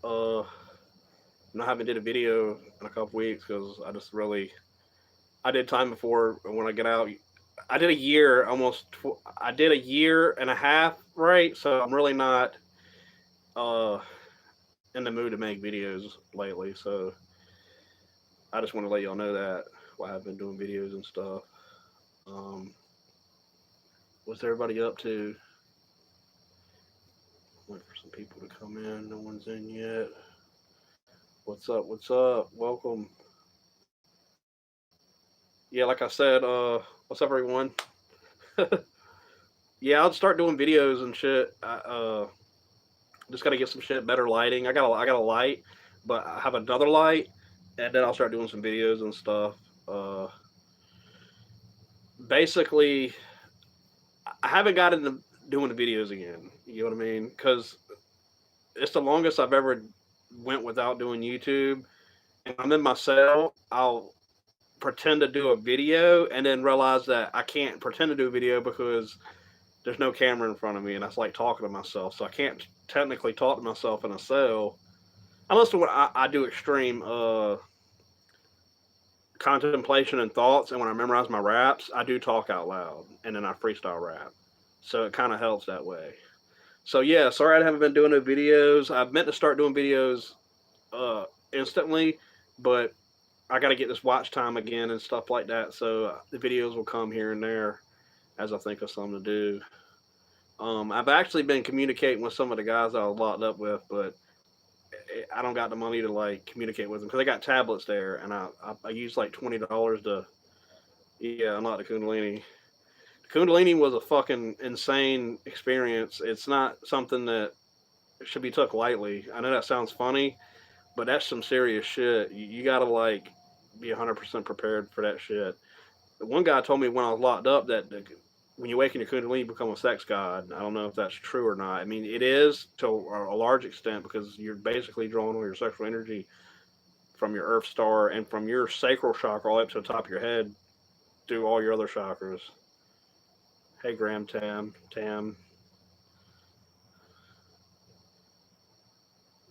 I haven't did a video in a couple weeks because I did time before when I get out. I did a year almost. I did a year and a half, right? So I'm really not uh in the mood to make videos lately. So I just want to let y'all know that why I've been doing videos and stuff. Um, what's everybody up to? Wait for some people to come in. No one's in yet. What's up? What's up? Welcome. Yeah, like I said, what's up, everyone? Yeah, I'll start doing videos and shit. Just gotta get some shit better lighting. I got a light, but I have another light, and then I'll start doing some videos and stuff. Uh, Basically, I haven't got into doing the videos again. You know what I mean? Because it's the longest I've ever went without doing YouTube. And I'm in my cell. I'll pretend to do a video and then realize that I can't pretend to do a video because there's no camera in front of me, and that's like talking to myself. So I can't technically talk to myself in a cell unless when I do extreme contemplation and thoughts, and when I memorize my raps, I do talk out loud, and then I freestyle rap. So it kind of helps that way. So yeah, sorry I haven't been doing no videos. I meant to start doing videos uh, instantly, but I got to get this watch time again and stuff like that. So the videos will come here and there as I think of something to do. I've actually been communicating with some of the guys I was locked up with, but I don't got the money to like communicate with them because they got tablets there, and I used like $20 to yeah unlock the Kundalini. The Kundalini was a fucking insane experience. It's not something that should be took lightly. I know that sounds funny, but that's some serious shit. You gotta like be 100% prepared for that shit. One guy told me when I was locked up that when you awaken your Kundalini, you become a sex god. I don't know if that's true or not. I mean, it is to a large extent because you're basically drawing all your sexual energy from your Earth star and from your sacral chakra all the way up to the top of your head through all your other chakras. Hey, Graham, Tam.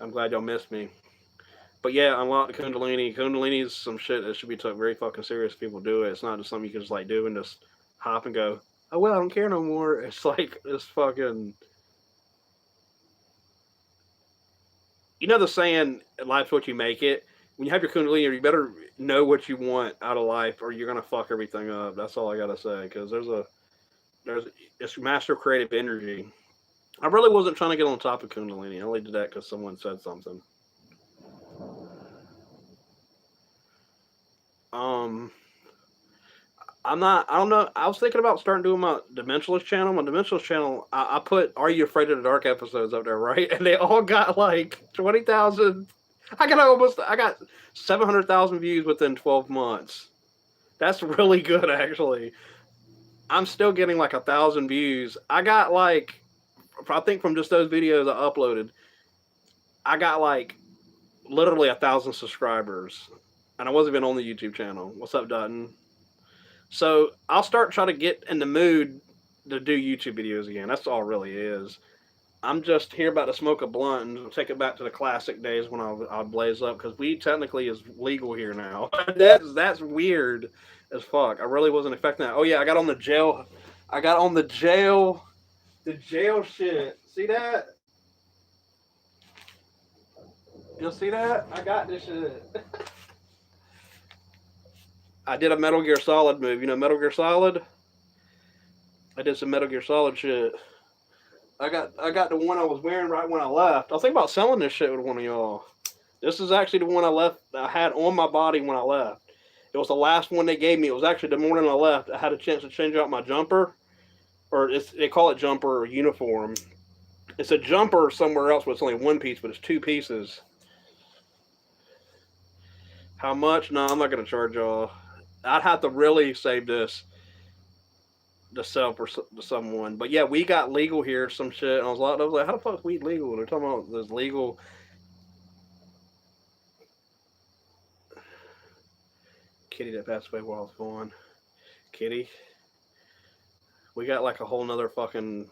I'm glad y'all missed me. But yeah, unlock the Kundalini. Kundalini is some shit that should be took very fucking serious. If people do it. It's not just something you can just like do and just hop and go. Oh well, I don't care no more. It's like this fucking. You know the saying, "Life's what you make it." When you have your Kundalini, you better know what you want out of life, or you're gonna fuck everything up. That's all I gotta say. Because there's it's master creative energy. I really wasn't trying to get on top of Kundalini. I only did that because someone said something. Um, I'm not. I don't know. I was thinking about starting doing my Dimensionalist channel. My Dimensionalist channel, I put "Are You Afraid of the Dark" episodes up there, right? And they all got like 20,000. I got 700,000 views within 12 months. That's really good, actually. I'm still getting like 1,000 views. I got like, I think from just those videos I uploaded, I got like literally 1,000 subscribers, and I wasn't even on the YouTube channel. What's up, Dutton? So I'll start trying to get in the mood to do YouTube videos again. That's all it really is. I'm just here about to smoke a blunt and take it back to the classic days when I'll blaze up because weed technically is legal here now. That's weird as fuck. I really wasn't expecting that. Oh yeah, I got on the jail. I got on the jail shit. See that? You'll see that? I got this shit. I did a Metal Gear Solid move. You know Metal Gear Solid? I did some Metal Gear Solid shit. I got the one I was wearing right when I left. I was thinking about selling this shit with one of y'all. This is actually the one I had on my body when I left. It was the last one they gave me. It was actually the morning I left. I had a chance to change out my jumper, or they call it jumper or uniform. It's a jumper somewhere else, but it's only one piece, but it's two pieces. How much? No, I'm not gonna charge y'all. I'd have to really save this to sell for to someone. But yeah, we got legal here, some shit. And I was like, how the fuck is weed legal? They're talking about this legal. Kitty that passed away while I was gone. Kitty, we got like a whole nother fucking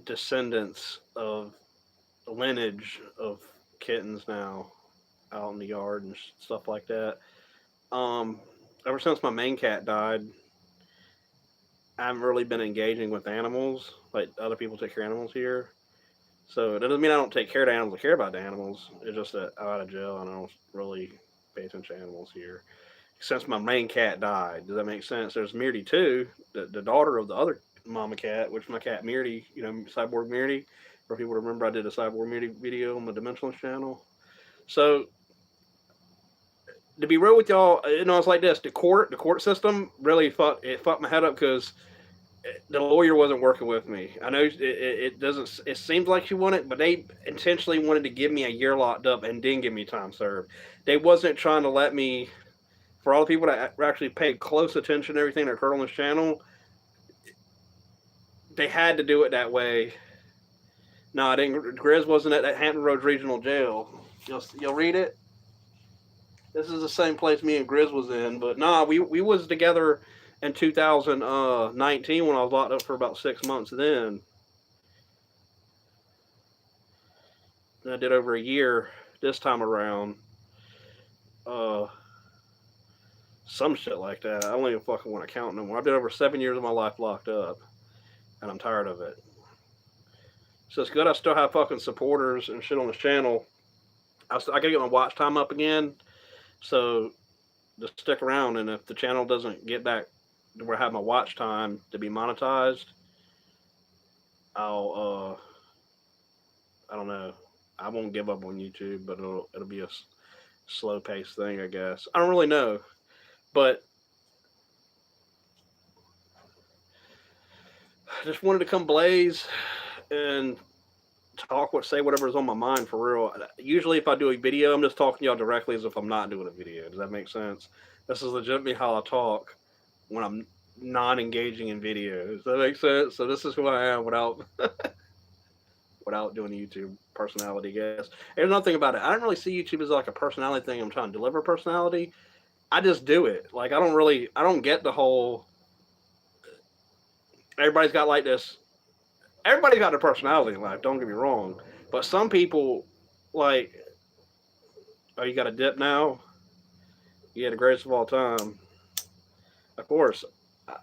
descendants of lineage of kittens now out in the yard and stuff like that. Um, Ever since my main cat died, I haven't really been engaging with animals like other people take care of animals here. So it doesn't mean I don't take care of the animals. I care about the animals. It's just that I'm out of jail and I don't really pay attention to animals here. Since my main cat died, does that make sense? There's Mirty too, the daughter of the other mama cat, which my cat Mirty, Cyborg Mirty. For people remember, I did a Cyborg Mirty video on my Dimensional channel. So to be real with y'all, it's like this: the court system really fucked my head up because the lawyer wasn't working with me. I know it doesn't. It seems like she wanted, but they intentionally wanted to give me a year locked up and didn't give me time served. They wasn't trying to let me. For all the people that actually paid close attention to everything that occurred on this channel, they had to do it that way. No, I didn't. Grizz wasn't at that Hampton Roads Regional Jail. You'll read it. This is the same place me and Grizz was in, but nah, we was together in 2019 when I was locked up for about 6 months. Then and I did over a year this time around. Uh, some shit like that. I don't even fucking want to count no more. I've been over 7 years of my life locked up, and I'm tired of it. So it's good I still have fucking supporters and shit on this channel. I gotta get my watch time up again. So just stick around, and if the channel doesn't get back to where I have my watch time to be monetized, I'll I don't know. I won't give up on YouTube, but it'll be a slow paced thing, I guess. I don't really know, but I just wanted to come blaze and say whatever's on my mind for real. Usually, if I do a video, I'm just talking to y'all directly as if I'm not doing a video. Does that make sense? This is legitimately how I talk when I'm not engaging in videos. Does that make sense? So this is who I am without without doing the YouTube personality, I guess. There's another thing about it. I don't really see YouTube as like a personality thing. I'm trying to deliver personality. I just do it. Like I don't get the whole. Everybody's got like this. Everybody's got their personality in life. Don't get me wrong, but some people like. Oh, you got a dip now? Yeah, the greatest of all time. Of course.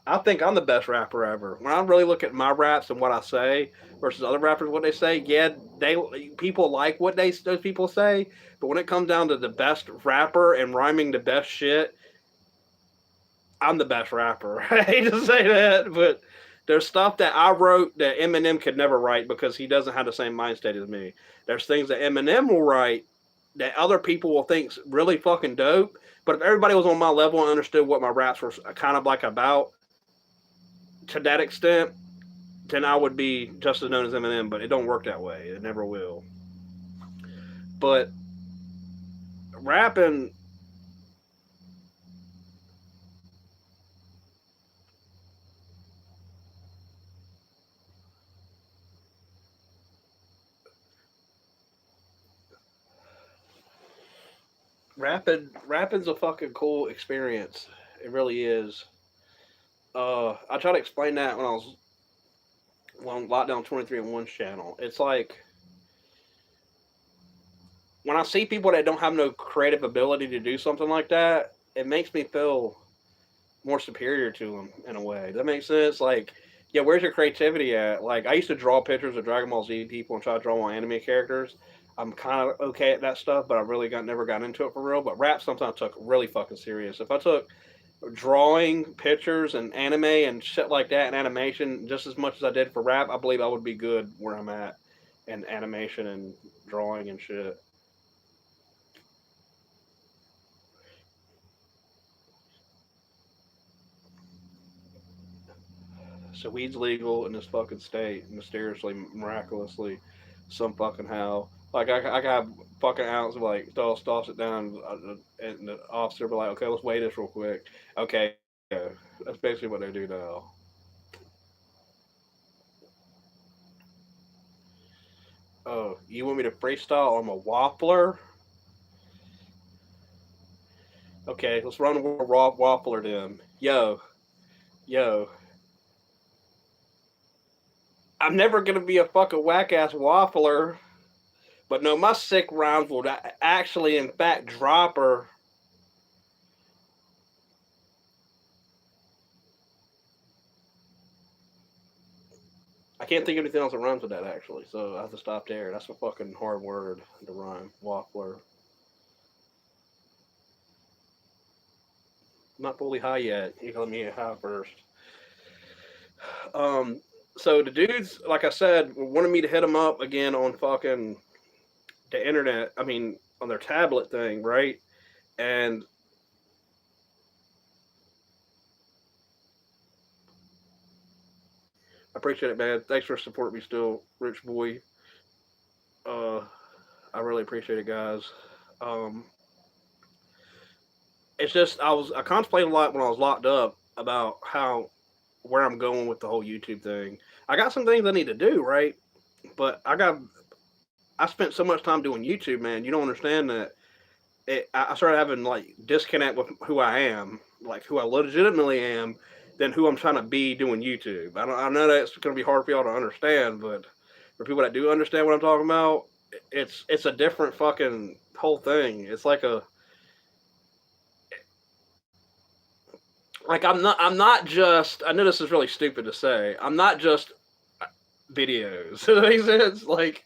I think I'm the best rapper ever. When I really look at my raps and what I say versus other rappers, what they say, yeah, people like what those people say. But when it comes down to the best rapper and rhyming the best shit, I'm the best rapper. I hate to say that, but there's stuff that I wrote that Eminem could never write because he doesn't have the same mind state as me. There's things that Eminem will write that other people will think's really fucking dope. But if everybody was on my level and understood what my raps were kind of like about, to that extent, then I would be just as known as Eminem. But it don't work that way. It never will. But rapping, rapping's a fucking cool experience. It really is. I try to explain that when I was on Lockdown 23 and 1's channel. It's like when I see people that don't have no creative ability to do something like that, it makes me feel more superior to them in a way. Does that make sense? Like, yeah, where's your creativity at? Like, I used to draw pictures of Dragon Ball Z people and try to draw more anime characters. I'm kind of okay at that stuff, but I really never got into it for real. But rap sometimes took really fucking serious. If I took drawing pictures and anime and shit like that and animation just as much as I did for rap, I believe I would be good where I'm at in animation and drawing and shit. So weed's legal in this fucking state, mysteriously, miraculously, some fucking how. Like I got a fucking ounce of like toss it down, and the officer be like, okay, let's weigh this real quick. Okay, yeah, that's basically what they do now. Oh, you want me to freestyle? I'm a waffler. Okay, let's run a raw waffler then. Yo, I'm never gonna be a fucking whack ass waffler. But no, my sick rhymes will actually, in fact, drop her. I can't think of anything else that rhymes with that, actually. So I have to stop there. That's a fucking hard word to rhyme. Waffler. Not fully high yet. You can let me get high first. Um, so the dudes, like I said, wanted me to hit them up again on fucking the internet. I mean, on their tablet thing, right? And I appreciate it, man. Thanks for supporting me still, Rich Boy. Uh, I really appreciate it, guys. Um, it's just I contemplated a lot when I was locked up about how where I'm going with the whole YouTube thing. I got some things I need to do, right? But I spent so much time doing YouTube, man. You don't understand that. I started having like disconnect with who I am, like who I legitimately am, than who I'm trying to be doing YouTube. I know that's going to be hard for y'all to understand, but for people that do understand what I'm talking about, it's a different fucking whole thing. It's like I'm not just. I know this is really stupid to say. I'm not just videos. Does that make sense? Like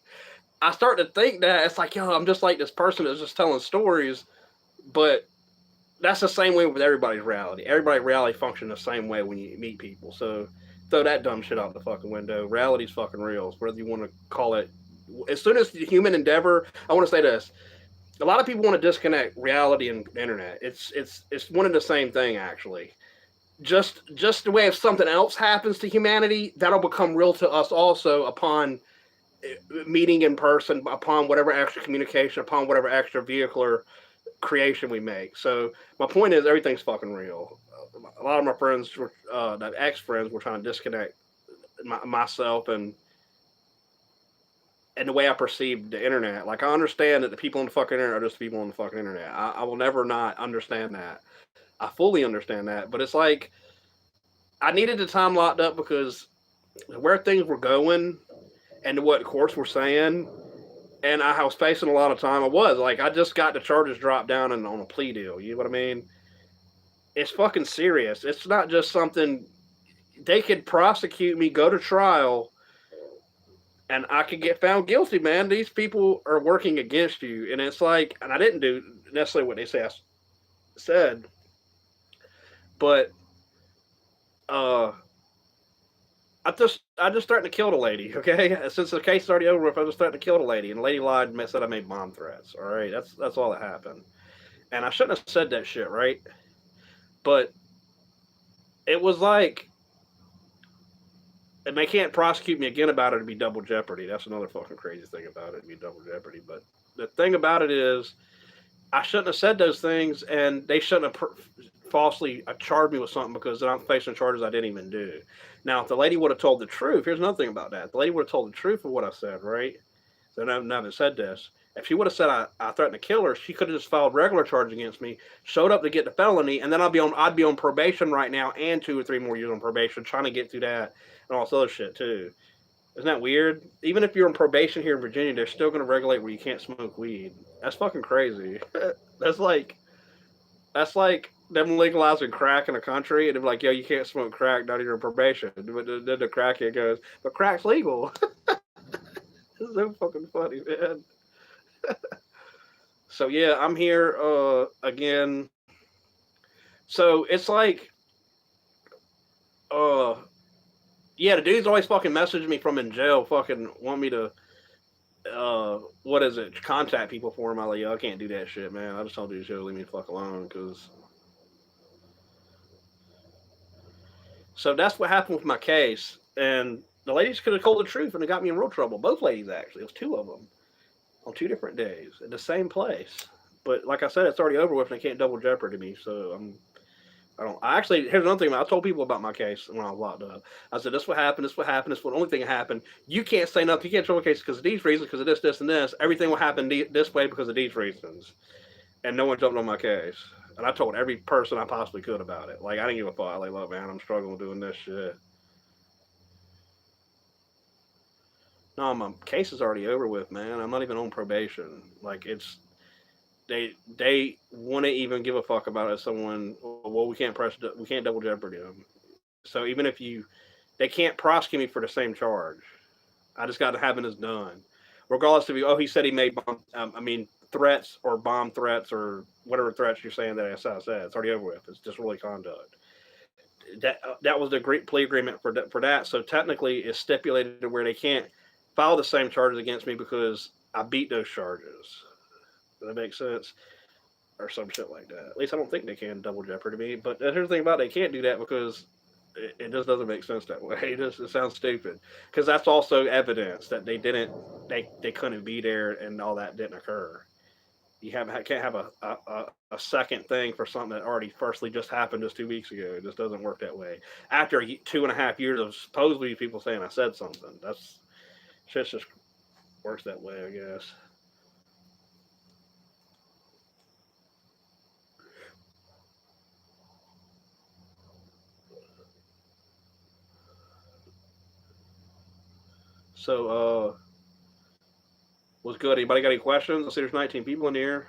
I start to think that it's like, yo, I'm just like this person that's just telling stories, but that's the same way with everybody's reality. Everybody's reality functions the same way when you meet people. So throw that dumb shit out the fucking window. Reality's fucking real. Whether you want to call it, as soon as the human endeavor, I want to say this. A lot of people want to disconnect reality and internet. It's one and the same thing actually. Just the way if something else happens to humanity, that'll become real to us also upon meeting in person, upon whatever extra communication, upon whatever extra vehicular creation we make. So my point is, everything's fucking real. A lot of my friends, ex friends, were trying to disconnect myself and the way I perceive the internet. Like I understand that the people on the fucking internet are just people on the fucking internet. I will never not understand that. I fully understand that, but it's like I needed the time locked up because where things were going and what courts were saying, and I was facing a lot of time. I just got the charges dropped down and on a plea deal. You know what I mean? It's fucking serious. It's not just something they could prosecute me, go to trial, and I could get found guilty, man. These people are working against you. And it's like, and I didn't do necessarily what they say I said, but uh, I just threatened to kill the lady. Okay, since the case is already over with, I just threatened to kill the lady, and the lady lied and said I made bomb threats. All right, that's all that happened, and I shouldn't have said that shit, right? But it was like, and they can't prosecute me again about it to be double jeopardy. That's another fucking crazy thing about it, to be double jeopardy. But the thing about it is, I shouldn't have said those things, and they shouldn't have falsely charged me with something because then I'm facing charges I didn't even do. Now, if the lady would have told the truth, here's another thing about that. The lady would have told the truth of what I said, right? So I haven't said this. If she would have said I threatened to kill her, she could have just filed regular charge against me, showed up to get the felony, and then I'd be on probation right now and 2 or 3 more years on probation, trying to get through that and all this other shit too. Isn't that weird? Even if you're on probation here in Virginia, they're still going to regulate where you can't smoke weed. That's fucking crazy. that's like that's like them legalizing crack in a country, and they're like, "Yo, you can't smoke crack now you're on probation." But then the crackhead goes, "But crack's legal." It's so fucking funny, man. So yeah, I'm here again. So it's like, uh, yeah, the dude's always fucking messaging me from in jail, fucking want me to what is it? Contact people for him. I'm like, yo, I can't do that shit, man. I just told you to leave me the fuck alone, because. So that's what happened with my case, and the ladies could have told the truth, and it got me in real trouble. Both ladies, actually, it was two of them on 2 different days at the same place. But like I said, it's already over with, and they can't double jeopardy me. So I don't. I actually, here's another thing. I told people about my case when I was locked up. I said, "This what happened. This what happened. This what the only thing that happened. You can't say nothing. You can't trouble case because of these reasons, because of this, this, and this. Everything will happen this way because of these reasons." And no one jumped on my case. And I told every person I possibly could about it. Like I didn't give a fuck. Like, look, man, I'm struggling doing this shit. No, my case is already over with, man. I'm not even on probation. Like it's they wouldn't even give a fuck about it. Someone, well, we can't double jeopardy them. So even if you, they can't prosecute me for the same charge. I just got to have it as done, regardless of you. Oh, he said he made bomb. I mean threats or bomb threats or whatever threats you're saying that SI said. It's already over with. It's disorderly conduct. That was the great plea agreement for that. So technically, it's stipulated to where they can't file the same charges against me because I beat those charges. Does that make sense? Or some shit like that. At least I don't think they can double jeopardy me. But here's the thing about it, they can't do that because it just doesn't make sense that way. It sounds stupid because that's also evidence that they couldn't be there and all that didn't occur. Can't have a second thing for something that already firstly just happened just 2 weeks ago. It just doesn't work that way. After 2.5 years of supposedly people saying I said something, that's shit just works that way, I guess. So, what's good? Anybody got any questions? I see there's 19 people in here.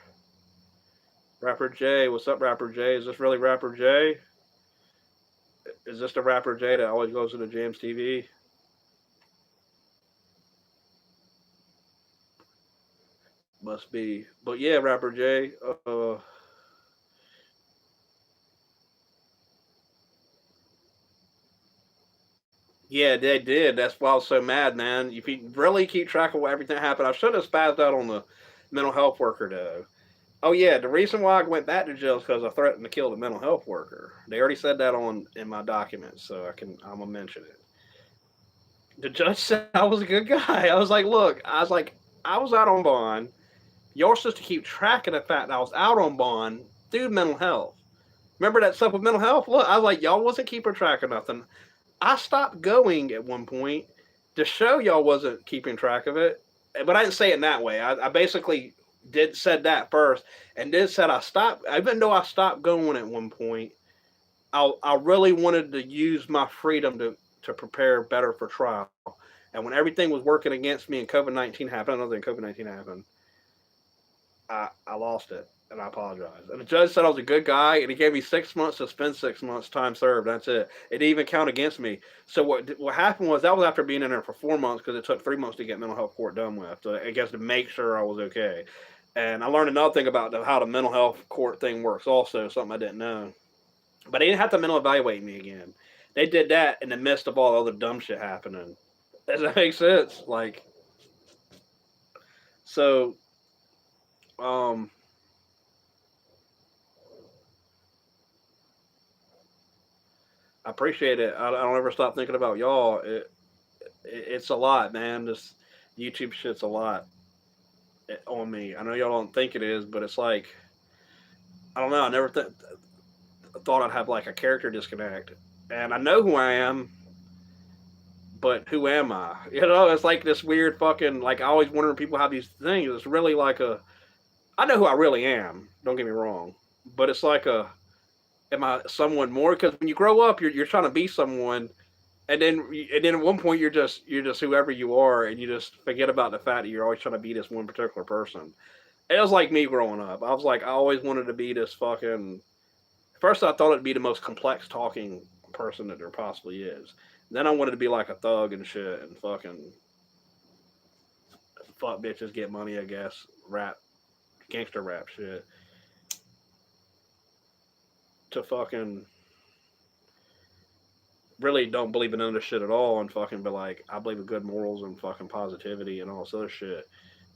Rapper J, what's up, Rapper J? Is this really Rapper J? Is this the Rapper J that always goes to the Jams TV? Must be. But yeah, Rapper J. Yeah, they did. That's why I was so mad, man. If you really keep track of what everything happened, I should have spazzed out on the mental health worker though. Oh yeah, the reason why I went back to jail is because I threatened to kill the mental health worker. They already said that on in my documents, so I'm gonna mention it. The judge said I was a good guy. I was like, look, I was out on bond. You're supposed to keep track of the fact that I was out on bond through mental health. Remember that stuff with mental health? Look, I was like, y'all wasn't keeping track of nothing. I stopped going at one point to show y'all wasn't keeping track of it, but I didn't say it in that way. I basically did said that first, and then said I stopped. Even though I stopped going at one point, I really wanted to use my freedom to prepare better for trial. And when everything was working against me and COVID-19 happened, another thing COVID-19 happened, I lost it and I apologize. And the judge said I was a good guy and he gave me 6 months to spend 6 months time served. That's it. It didn't even count against me. So what happened was that was after being in there for 4 months because it took 3 months to get mental health court done with. So I guess to make sure I was okay. And I learned another thing about how the mental health court thing works also, something I didn't know. But they didn't have to mental evaluate me again. They did that in the midst of all the other dumb shit happening. Does that make sense? Like, so, um, I appreciate it. I don't ever stop thinking about y'all. It's a lot, man. This YouTube shit's a lot on me. I know y'all don't think it is, but it's like I don't know. I never thought I'd have like a character disconnect, and I know who I am, but who am I? You know, it's like this weird fucking like I always wonder when people have these things. It's really like a I know who I really am. Don't get me wrong, but it's like a am I someone more? Because when you grow up, you're trying to be someone, and then at one point you're just whoever you are, and you just forget about the fact that you're always trying to be this one particular person. It was like me growing up. I was like I always wanted to be this fucking. First, I thought it'd be the most complex talking person that there possibly is. Then I wanted to be like a thug and shit and fucking fuck bitches, get money. I guess rap, gangster rap shit to fucking really don't believe in none of this shit at all and fucking be like, I believe in good morals and fucking positivity and all this other shit.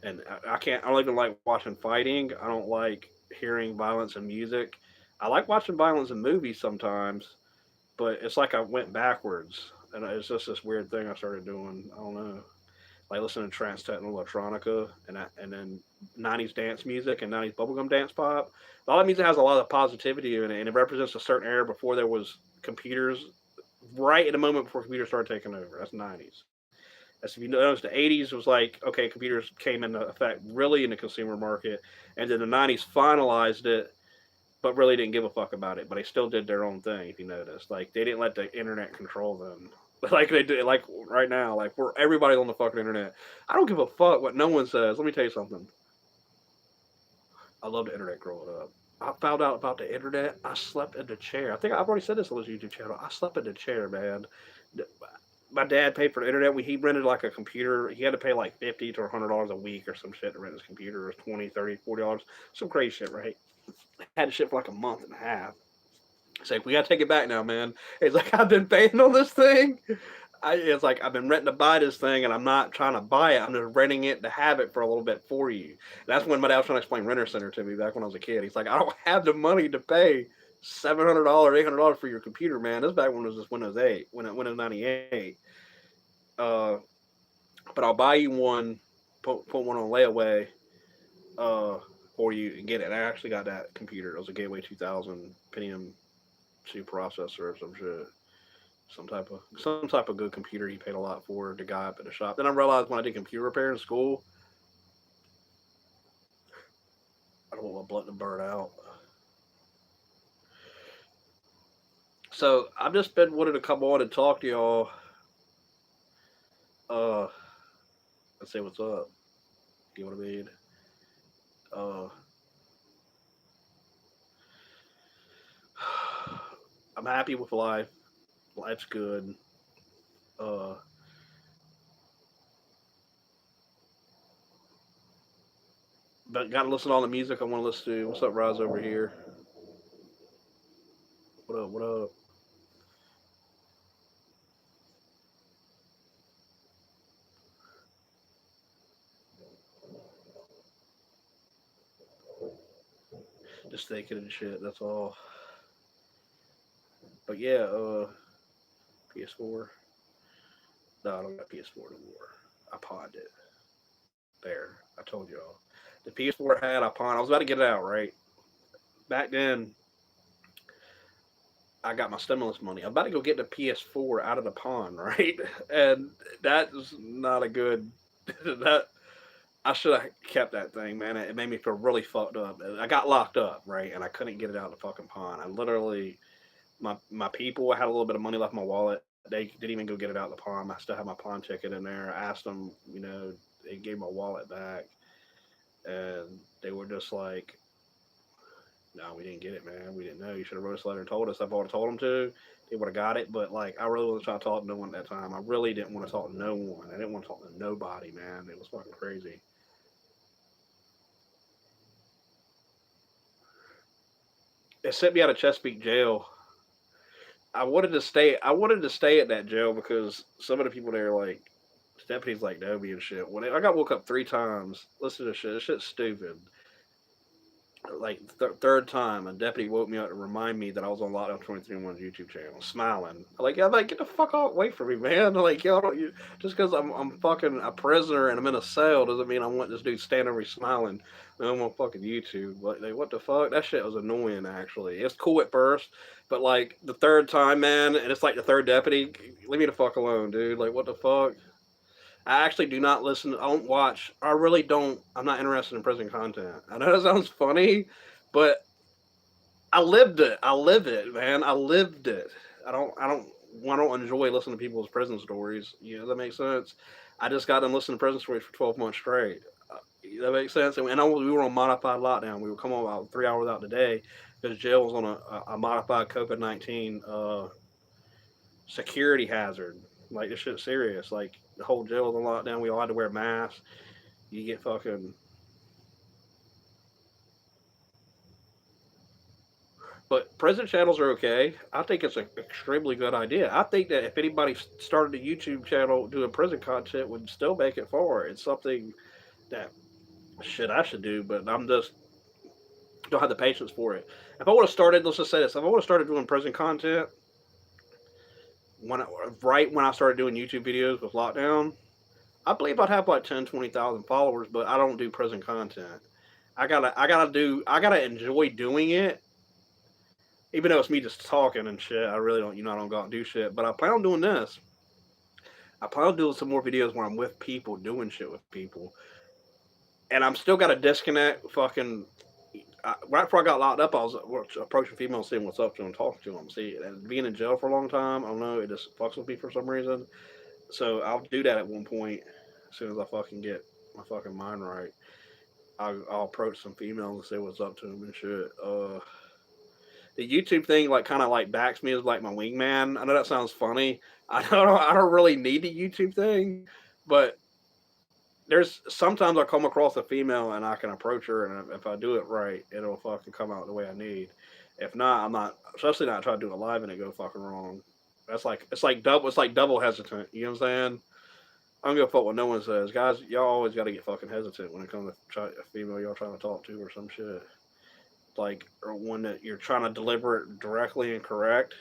And I don't even like watching fighting. I don't like hearing violence in music. I like watching violence in movies sometimes, but it's like I went backwards. And it's just this weird thing I started doing. I don't know. Like listening to trance techno electronica and then 90s dance music and 90s bubblegum dance pop. All that music has a lot of positivity in it and it represents a certain era before there was computers right at the moment before computers started taking over. That's the 90s. As if you notice, the 80s was like, okay, computers came into effect really in the consumer market. And then the 90s finalized it, but really didn't give a fuck about it. But they still did their own thing, if you notice. Like, they didn't let the internet control them. Like they do, like right now, like we're everybody's on the fucking internet. I don't give a fuck what no one says. Let me tell you something. I love the internet growing up. I found out about the internet. I slept in the chair. I think I've already said this on this YouTube channel. I slept in the chair, man. My dad paid for the internet. He rented like a computer. He had to pay like $50 to $100 a week or some shit to rent his computer, or 20, 30, $40, some crazy shit, right? Had the shit for like a month and a half. It's like we gotta take it back now, man. It's like I've been paying on this thing. It's like I've been renting to buy this thing, and I'm not trying to buy it. I'm just renting it to have it for a little bit for you. That's when my dad was trying to explain Renter Center to me back when I was a kid. He's like, I don't have the money to pay $700, $800 for your computer, man. This back when it was just Windows 8, when it Windows 98. Uh, but I'll buy you one, put one on layaway, uh, for you and get it. And I actually got that computer. It was a Gateway 2000 Pentium 2 processor or some shit. Some type of good computer he paid a lot for, the guy up at the shop. Then I realized when I did computer repair in school, I don't want my blood to burn out. So I've just been wanting to come on and talk to y'all. Uh, and say what's up. You know what I mean? Uh, I'm happy with life. Life's good. Uh, but gotta listen to all the music I want to listen to. What's up, Rise over here? What up? What up? Just thinking and shit. That's all. But yeah, PS4. No, I don't got PS4 anymore. I pawned it. There, I told y'all. The PS4 I had, I pawned. I was about to get it out, right? Back then, I got my stimulus money. I'm about to go get the PS4 out of the pawn, right? And that's not a good. That I should have kept that thing, man. It made me feel really fucked up. I got locked up, right, and I couldn't get it out of the fucking pawn. I literally, my people, I had a little bit of money left in my wallet. They didn't even go get it out of the pawn. I still had my pawn ticket in there. I asked them, they gave my wallet back, and they were just like, "No, we didn't get it, man. We didn't know. You should have wrote us a letter and told us. If I would have told them to, they would have got it." But like, I really wasn't trying to talk to no one at that time. I really didn't want to talk to no one. I didn't want to talk to nobody, man. It was fucking crazy. It sent me out of Chesapeake jail. I wanted to stay at that jail because some of the people there, like deputies, like know me and shit. I got woke up 3 times. Listen to this shit. This shit's stupid. Like third time, a deputy woke me up to remind me that I was on Lockdown 23-1's YouTube channel, smiling. I'm like, get the fuck away from me, man. Like, y'all don't, just because I'm fucking a prisoner and I'm in a cell doesn't mean I want this dude standing over me smiling. I'm on fucking YouTube. Like, what the fuck? That shit was annoying, actually. It's cool at first, but like the third time, man, and it's like the third deputy, leave me the fuck alone, dude. Like, what the fuck? I actually do not listen. I don't watch. I really don't. I'm not interested in prison content. I know that sounds funny, but I lived it. I live it, man. I lived it. I don't. I don't. I don't enjoy listening to people's prison stories. That makes sense. I just got them listening to prison stories for 12 months straight. That makes sense. And we were on modified lockdown. We would come on about 3 hours out the day because jail was on a modified COVID-19 security hazard. Like this shit's serious. Like the whole jail was on lockdown. We all had to wear masks. You get fucking. But prison channels are okay. I think it's an extremely good idea. I think that if anybody started a YouTube channel doing prison content, would still make it far. It's something that shit I should do, but I'm just don't have the patience for it. If I would have started, let's just say this: if I would have started doing prison content right when I started doing YouTube videos with lockdown, I believe I'd have like 10, 20,000 followers. But I don't do prison content. I gotta enjoy doing it, even though it's me just talking and shit. I really don't, I don't go out and do shit. But I plan on doing this. I plan on doing some more videos where I'm with people, doing shit with people, and I'm still got to disconnect fucking right before I got locked up, I was approaching females, seeing what's up to them, talking to them. See, and being in jail for a long time, I don't know, it just fucks with me for some reason. So I'll do that at one point as soon as I fucking get my fucking mind right. I'll approach some females and say what's up to them and shit. The YouTube thing like kind of like backs me as like my wingman. I know that sounds funny. I don't really need the YouTube thing, but there's sometimes I come across a female and I can approach her, and if I do it right, it'll fucking come out the way I need. If not, I'm not. Especially not try to do it live and it go fucking wrong. That's like it's like double. It's like double hesitant. You know what I'm saying? I don't give a fuck what no one says, guys. Y'all always got to get fucking hesitant when it comes to a female y'all trying to talk to or some shit. Like or one that you're trying to deliver it directly and correct.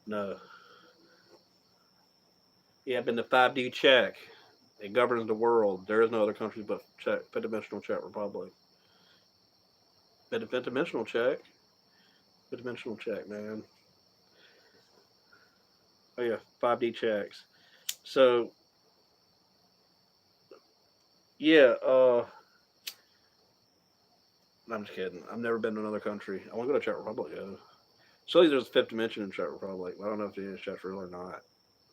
No. Yeah, I've been the 5D check. It governs the world. There is no other country but Czech, fifth dimensional Czech Republic. Fifth dimensional check. Fifth dimensional check, man. Oh yeah, 5D checks. So yeah, I'm just kidding. I've never been to another country. I want to go to Czech Republic though. So there's a fifth dimension in Czech Republic. I don't know if it is Czech real or not,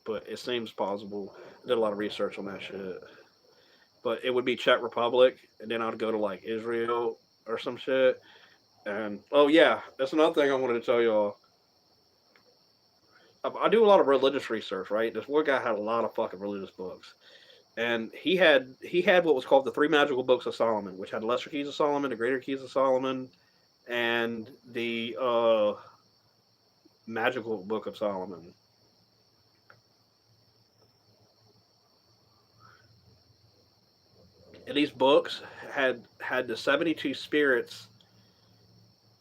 but it seems possible. I did a lot of research on that shit. But it would be Czech Republic, and then I'd go to like Israel or some shit. And oh yeah, that's another thing I wanted to tell y'all. I do a lot of religious research, right? This one guy had a lot of fucking religious books, and he had what was called the three magical books of Solomon, which had the lesser keys of Solomon, the greater keys of Solomon, and the magical book of Solomon. And these books had the 72 spirits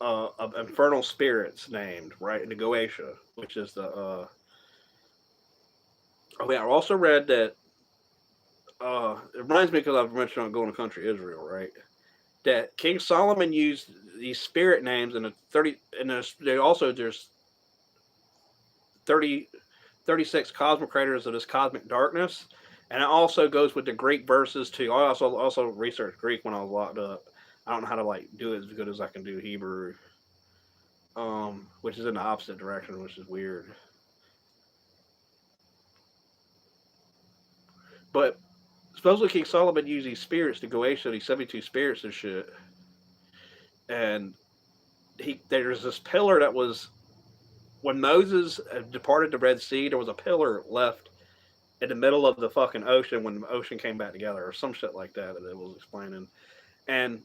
of infernal spirits named right in the Goetia, which is the. Oh yeah, I also read that. It reminds me because I've mentioned on going to country Israel, right? That King Solomon used these spirit names in the 30, and there's 30, 36 cosmic creators of this cosmic darkness, and it also goes with the Greek verses too. I also researched Greek when I was locked up. I don't know how to like do it as good as I can do Hebrew, which is in the opposite direction, which is weird. But supposedly King Solomon used these spirits to go Goetia, these 72 spirits and shit. And there's this pillar that was when Moses departed the Red Sea, there was a pillar left in the middle of the fucking ocean when the ocean came back together, or some shit like that it was explaining. And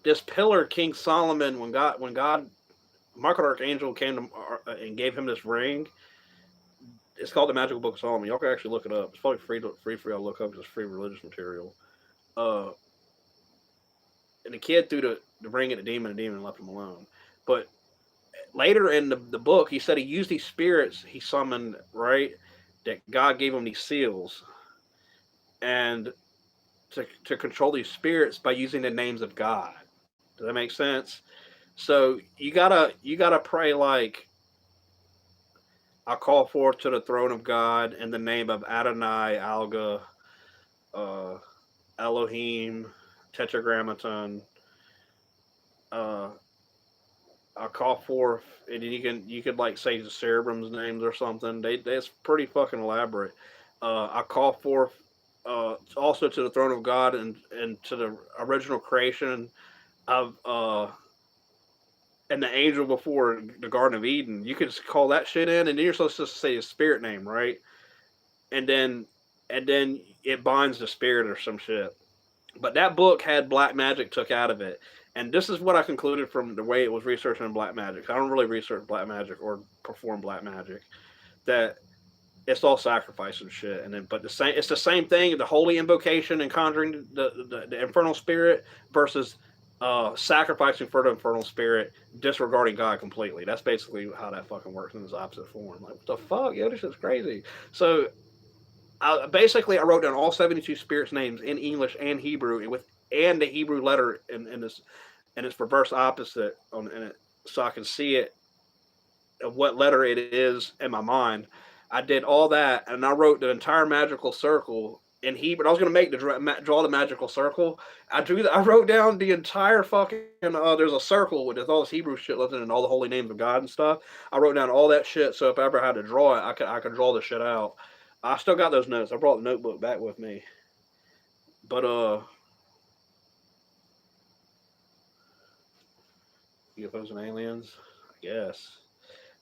this pillar, King Solomon, when God, Michael Archangel came to and gave him this ring. It's called the Magical Book of Solomon. Y'all can actually look it up. It's probably free for y'all to look up because it's free religious material. Uh, and the kid threw the ring at the demon, and the demon left him alone. But later in the book, he said he used these spirits he summoned, right? That God gave him these seals, and to control these spirits by using the names of God. Does that make sense? So you gotta pray like I call forth to the throne of God in the name of Adonai, Alga, uh, Elohim, Tetragrammaton. Uh, I call forth, and you could like say the Cerebrum's names or something. It's pretty fucking elaborate. I call forth also to the throne of God and to the original creation of and the angel before the Garden of Eden. You could just call that shit in, and then you're supposed to say his spirit name, right? And then it binds the spirit or some shit. But that book had black magic took out of it. And this is what I concluded from the way it was researching black magic. I don't really research black magic or perform black magic. That it's all sacrifice and shit. And then, but it's the same thing. The holy invocation and conjuring the infernal spirit versus sacrificing for the infernal spirit, disregarding God completely. That's basically how that fucking works in its opposite form. Like what the fuck, yo, this shit's crazy. So I wrote down all 72 spirits names in English and Hebrew and the Hebrew letter in this and its reverse opposite in it, so I can see it what letter it is in my mind. I did all that, and I wrote the entire magical circle in Hebrew. I was gonna make the draw the magical circle. I drew that. I wrote down the entire fucking. There's a circle with all this Hebrew shit left in it and all the holy names of God and stuff. I wrote down all that shit. So if I ever had to draw it, I could draw the shit out. I still got those notes. I brought the notebook back with me. But UFOs and aliens, I guess.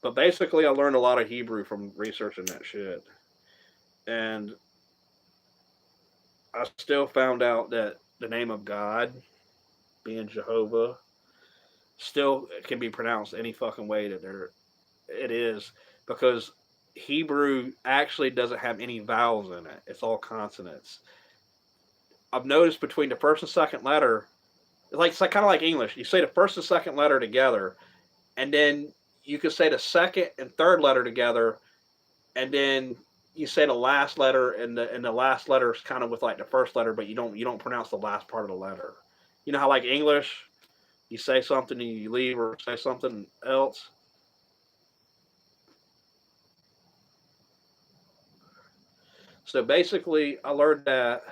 But basically, I learned a lot of Hebrew from researching that shit, and I still found out that the name of God, being Jehovah, still can be pronounced any fucking way that it is, because Hebrew actually doesn't have any vowels in it. It's all consonants. I've noticed between the first and second letter, it's like kind of like English. You say the first and second letter together, and then you could say the second and third letter together, and then you say the last letter, and the last letter is kind of with like the first letter, but you don't pronounce the last part of the letter. You know how like English, you say something and you leave or say something else. So basically, I learned that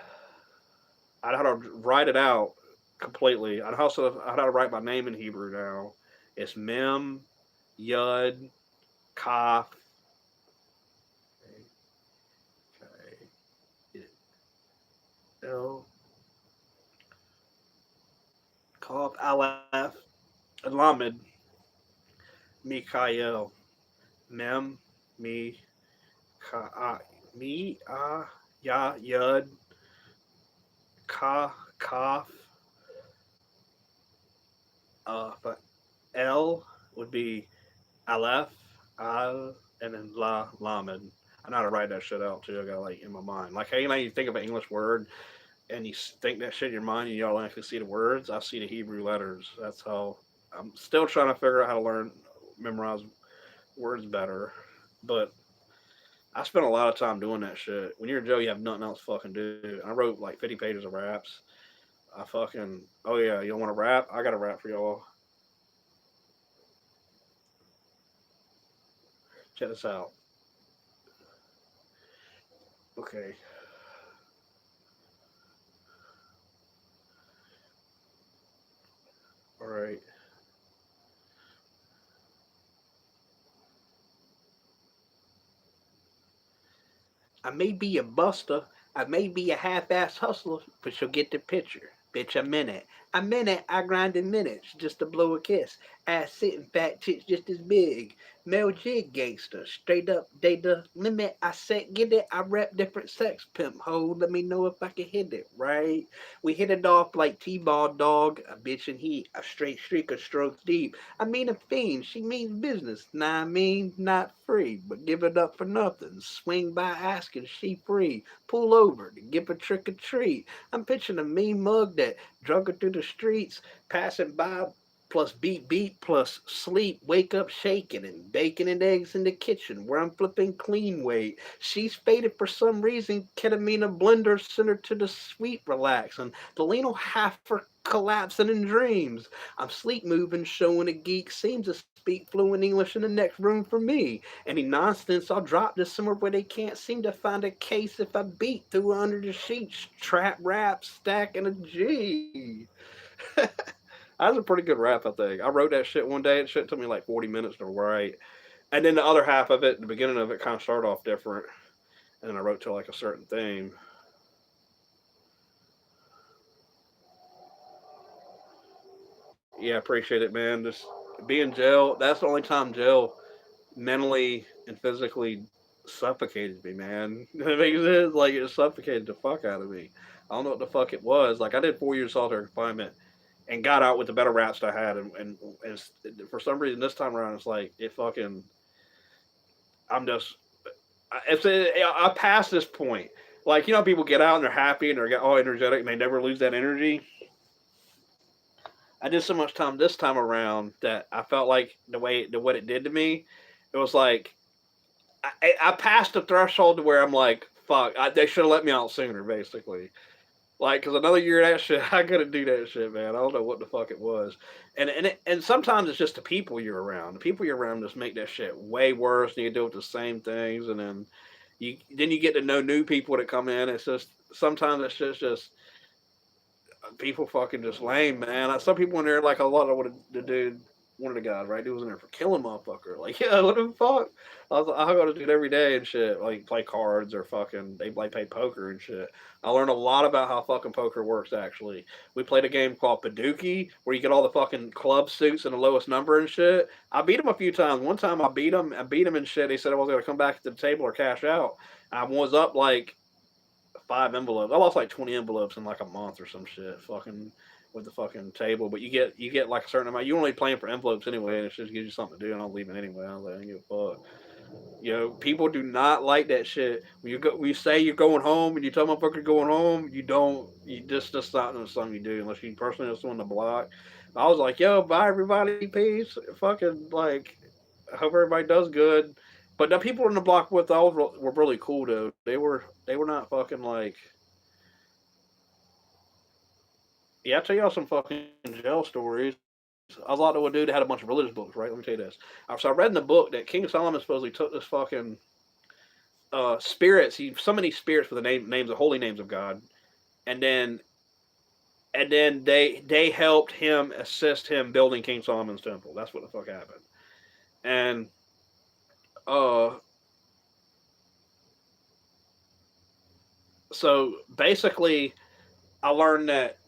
I know how to write it out completely. I also know how to write my name in Hebrew now. It's Mem, Yud, Kaf, L, Kaf, Aleph, and Lamed, Mikael, Mem, Me, Ka, Me, Ya, Yud, Ka, Kaf, but L would be Aleph, Al, and then La, Lamed. I know how to write that shit out too. I got like in my mind. Like, hey, you think of an English word and you think that shit in your mind and you don't actually see the words. I see the Hebrew letters. That's how I'm still trying to figure out how to memorize words better. But I spent a lot of time doing that shit. When you're in jail, you have nothing else to fucking do. I wrote like 50 pages of raps. I fucking, oh yeah, you don't want to rap? I got a rap for y'all. Check this out. Okay. All right. I may be a buster, I may be a half-ass hustler, but you'll get the picture. Bitch, I'm in it. I'm in it. I grind in minutes just to blow a kiss. Ass sitting, fat tits just as big. Male jig gangster, straight up data limit. I said get it. I rep different sex pimp ho. Let me know if I can hit it right. We hit it off like T-ball dog. A bitch in heat, a straight streak of strokes deep. I mean a fiend, she means business. Nah, I mean not free, but give it up for nothing. Swing by asking, she free. Pull over to give a trick or treat. I'm pitching a mean mug that drug her through the streets, passing by plus beat plus sleep, wake up shaking and bacon and eggs in the kitchen where I'm flipping clean weight. She's faded for some reason, ketamine a blender sent her to the sweet relax and the lean half for collapsing in dreams. I'm sleep moving, showing a geek seems to speak fluent English in the next room for me. Any nonsense, I'll drop this somewhere where they can't seem to find a case if I beat through under the sheets. Trap rap, stacking a G. That was a pretty good rap, I think. I wrote that shit one day. It shit took me like 40 minutes to write. And then the other half of it, the beginning of it, kind of started off different. And then I wrote to like a certain theme. Yeah, appreciate it, man. Just be in jail. That's the only time jail mentally and physically suffocated me, man. It makes sense. Like it suffocated the fuck out of me. I don't know what the fuck it was. Like I did 4 years solitary confinement and got out with the better raps I had, and for some reason this time around it's like it fucking. I'm just. I passed this point. Like people get out and they're happy and they're all energetic and they never lose that energy. I did so much time this time around that I felt like what it did to me, it was like I passed the threshold to where I'm like, fuck, they should have let me out sooner, basically. Like, cause another year of that shit, I couldn't do that shit, man. I don't know what the fuck it was, and sometimes it's just the people you're around. The people you're around just make that shit way worse, and you deal with the same things, and then Then you get to know new people that come in. It's just sometimes it's just people fucking just lame, man. Some people in there like a lot of what the dude, one of the guys, right? Dude was in there for killing motherfucker. Like, yeah, what the fuck? I go to do it every day and shit. Like play cards or fucking they play poker and shit. I learned a lot about how fucking poker works. Actually, we played a game called Paduki where you get all the fucking club suits and the lowest number and shit. I beat him a few times. One time I beat him. I beat him and shit. He said I was gonna come back to the table or cash out. I was up like 5 envelopes. I lost like 20 envelopes in like a month or some shit. Fucking with the fucking table, but you get like a certain amount. You're only playing for envelopes anyway, and it just gives you something to do. And I'm leaving anyway. I was like, I don't give a fuck. You know, people do not like that shit. When you say you're going home and you tell motherfucker you're going home, you don't. You just not something you do unless you personally know someone on the block. I was like, yo, bye everybody, peace. Fucking like, I hope everybody does good. But the people in the block with I was were really cool though. They were not fucking like. Yeah, I'll tell y'all some fucking jail stories. I was like to a dude that had a bunch of religious books, right? Let me tell you this. So I read in the book that King Solomon supposedly took this fucking spirits. He summoned these spirits for the names, the holy names of God, and then they helped him assist him building King Solomon's temple. That's what the fuck happened. And uh, so basically, I learned that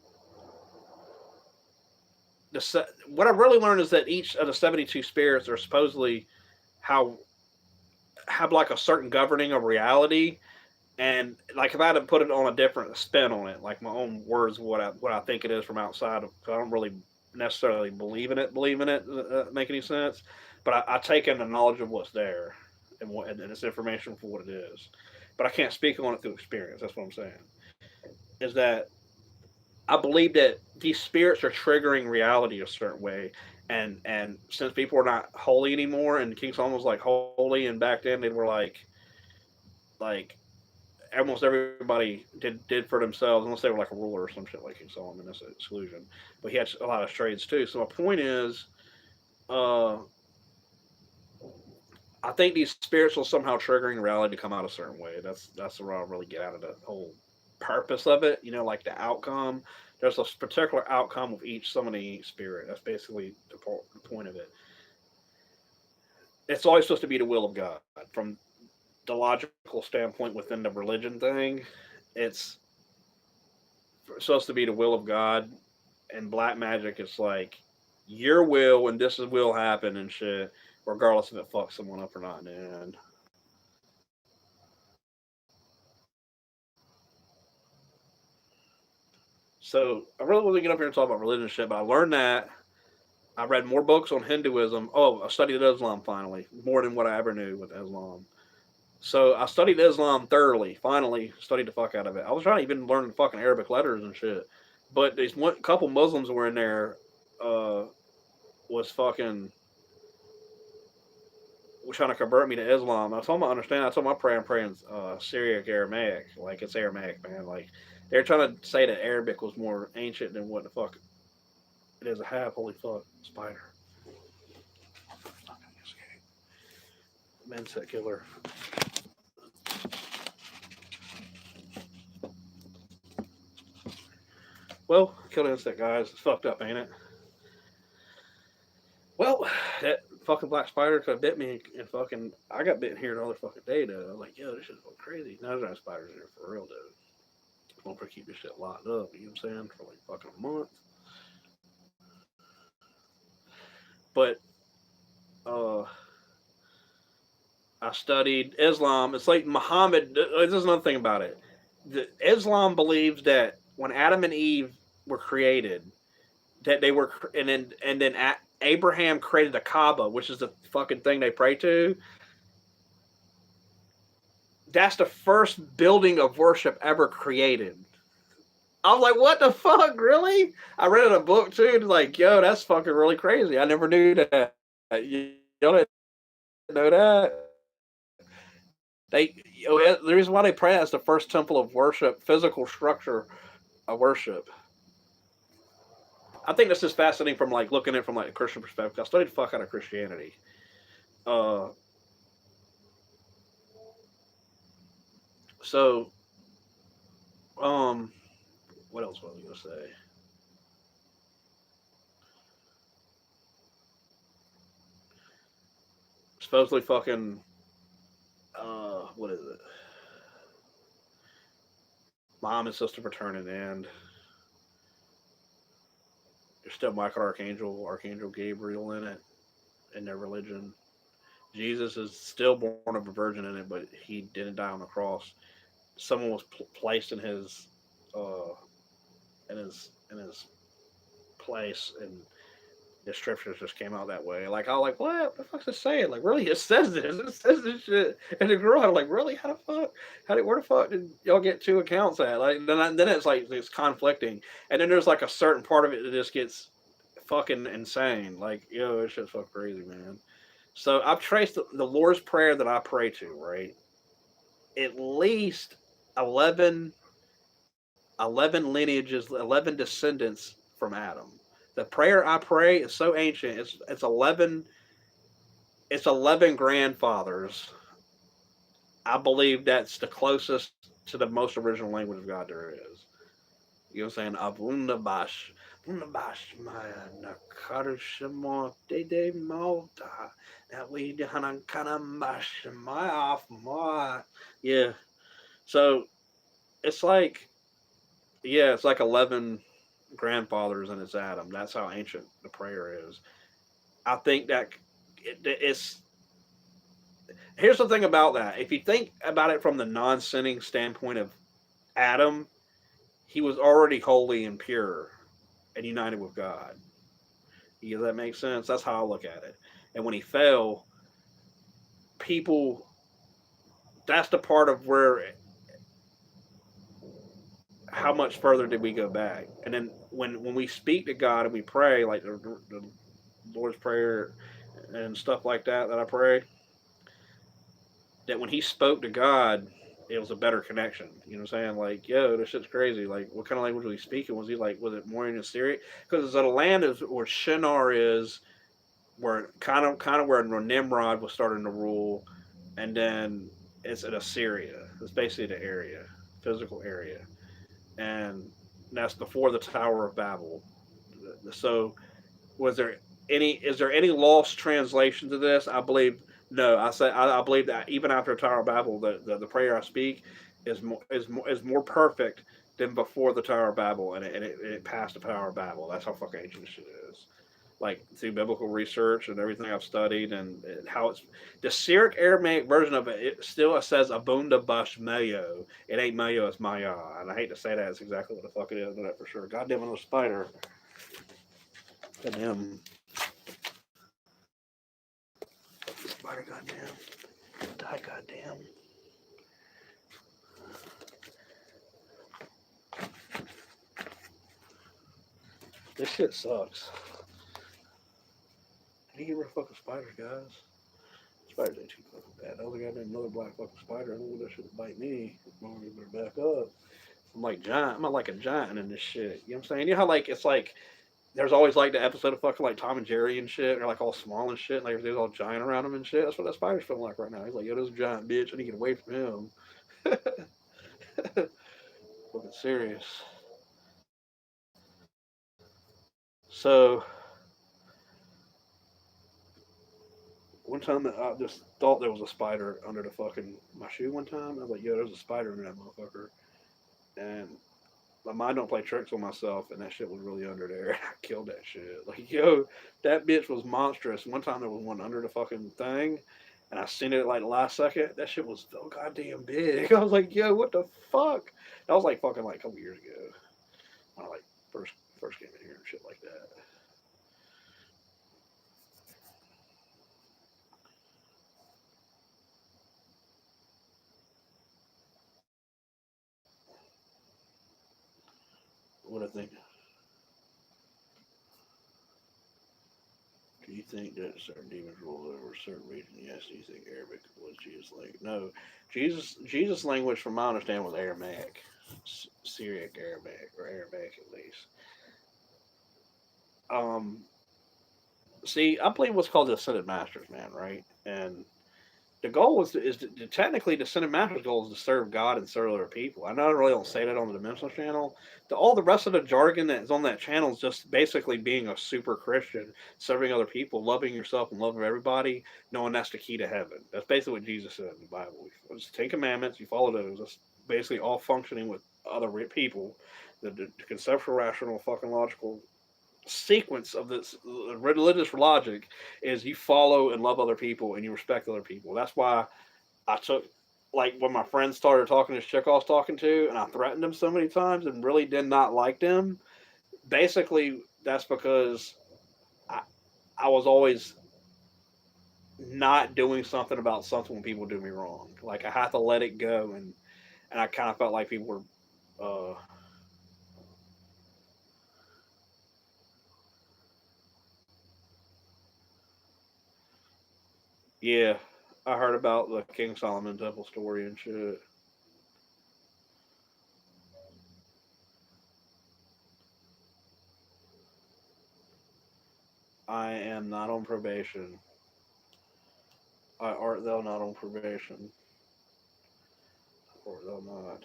what I really learned is that each of the 72 spirits are supposedly how have like a certain governing of reality. And like if I had to put it on a different spin on it, like my own words, what I think it is from outside, I don't really necessarily believe in it, make any sense. But I take in the knowledge of what's there and it's information for what it is. But I can't speak on it through experience. That's what I'm saying. Is that I believe that these spirits are triggering reality a certain way, and since people are not holy anymore, and King Solomon was like holy, and back then they were like almost everybody did for themselves, unless they were like a ruler or some shit like King Solomon. That's an exclusion, but he had a lot of trades too. So my point is, uh, I think these spirits will somehow triggering reality to come out a certain way. That's where I really get out of the whole purpose of it. You know, like the outcome. There's a particular outcome of each summoning spirit. That's basically the point of it. It's always supposed to be the will of God. From the logical standpoint within the religion thing, it's supposed to be the will of God. And black magic, it's like your will and this will happen and shit, regardless if it fucks someone up or not in the end. So I really want to get up here and talk about religion and shit, but I learned that I read more books on Hinduism. Oh, I studied Islam finally, more than what I ever knew with Islam. So I studied Islam thoroughly. Finally, studied the fuck out of it. I was trying to even learn fucking Arabic letters and shit, but these one couple Muslims were in there. Uh, was fucking was trying to convert me to Islam. I told them I understand. I told them I'm praying Syriac Aramaic, like it's Aramaic, man. Like they're trying to say that Arabic was more ancient than what the fuck it is. A half holy fuck spider. Menset killer. Well, killed an insect, guys. It's fucked up, ain't it? Well, that fucking black spider could have bit me, and fucking I got bitten here the other fucking day, though. I was like, yo, this shit's going crazy. Now there's no spiders in here for real, dude. I'm gonna keep this shit locked up. You know what I'm saying? For like fucking a month. But uh, I studied Islam. It's like Muhammad. There's another thing about it. Islam believes that when Adam and Eve were created, that they were, and then Abraham created the Kaaba, which is the fucking thing they pray to. That's the first building of worship ever created. I was like, what the fuck, really? I read in a book too, like, yo, that's fucking really crazy. I never knew that. You don't know that. The reason why they pray is the first temple of worship, physical structure of worship. I think this is fascinating from like looking at it from like a Christian perspective. I studied the fuck out of Christianity. Uh, So, um, what else was I gonna say? Supposedly, fucking, what is it? Mom and sister returning, and there's still Michael Archangel, Archangel Gabriel in it in their religion. Jesus is still born of a virgin in it, but he didn't die on the cross. Someone was placed uh, in his place, and the scriptures just came out that way. Like I was like, what the fuck's it saying? Like really, it says this. It says this shit. And the girl, I'm like, really? How the fuck? Where the fuck did y'all get two accounts at? Like then it's like it's conflicting, and then there's like a certain part of it that just gets fucking insane. Like yo, it's just fucking crazy, man. So I've traced the Lord's prayer that I pray to, right? At least 11, 11 lineages, 11 descendants from Adam. The prayer I pray is so ancient. It's 11 grandfathers. I believe that's the closest to the most original language of God there is. You know what I'm saying? Abundabash. Abundabash Maya Nakarashimo de Malta. That we Hanankanamash Maya off my. Yeah. So it's like, yeah, it's like 11 grandfathers and it's Adam. That's how ancient the prayer is. I think that it's. Here's the thing about that. If you think about it from the non sinning standpoint of Adam, he was already holy and pure and united with God. Does that make sense? That's how I look at it. And when he fell, people, that's the part of where, how much further did we go back? And then when we speak to God and we pray, like the Lord's Prayer and stuff like that I pray, that when he spoke to God, it was a better connection. You know what I'm saying? Like, yo, this shit's crazy. Like, what kind of language was he speaking? Was he like, was it more in Syriac? Because it's a land is where Shinar is, where kind of where Nimrod was starting to rule, and then it's in Assyria. It's basically the area, physical area, and that's before the Tower of Babel. So, was there any? Is there any lost translation to this? I believe no. I believe that even after Tower of Babel, the prayer I speak is more perfect than before the Tower of Babel, and it passed the Tower of Babel. That's how fucking ancient this shit is. Like through biblical research and everything I've studied, and how it's the Syriac Aramaic version of it. It still says Abunda Bash Mayo. It ain't Mayo, it's Maya. And I hate to say that, it's exactly what the fuck it is, but that for sure. Goddamn, little spider. Goddamn spider. Goddamn. Die. Goddamn. This shit sucks. How do you get rid of fucking spiders, guys? Spiders ain't too fucking bad. The other goddamn another black fucking spider. I don't want that shit to bite me. I'm gonna better back up. I'm like giant. I'm like a giant in this shit. You know what I'm saying? You know how like it's like there's always like the episode of fucking like Tom and Jerry and shit. They're like all small and shit. And like everything's all giant around them and shit. That's what that spider's feeling like right now. He's like, yo, this giant bitch. I need to get away from him. Fucking serious. So one time I just thought there was a spider under the fucking my shoe. One time I was like, yo, there's a spider under that motherfucker. And my mind don't play tricks on myself, and that shit was really under there. I killed that shit. Like, yo, that bitch was monstrous. One time there was one under the fucking thing, and I seen it like the last second. That shit was so goddamn big. I was like, yo, what the fuck? That was like fucking like a couple years ago. When I like first came in here and shit like that. What I think. Do you think that certain demons rule over a certain region? Yes. Do you think Arabic was Jesus' language? No. Jesus' language, from my understanding, was Aramaic, Syriac Aramaic, or Aramaic at least. Um, See, I believe what's called the Ascended Masters, man, right? And the goal technically the cinematic goal is to serve God and serve other people. I know I really don't say that on the Dimensional channel. All the rest of the jargon that's on that channel is just basically being a super Christian, serving other people, loving yourself and loving everybody, knowing that's the key to heaven. That's basically what Jesus said in the Bible. It's the Ten Commandments. You follow those. That's basically all functioning with other people. The conceptual, rational, fucking logical sequence of this religious logic is you follow and love other people and you respect other people. That's why I took, like, when my friends started talking to this chick I was talking to, and I threatened them so many times and really did not like them. Basically, that's because I, I was always not doing something about something when people do me wrong. Like, I had to let it go, and I kind of felt like people were. Yeah, I heard about the King Solomon Temple story and shit. I am not on probation. Art thou not on probation? Or thou not?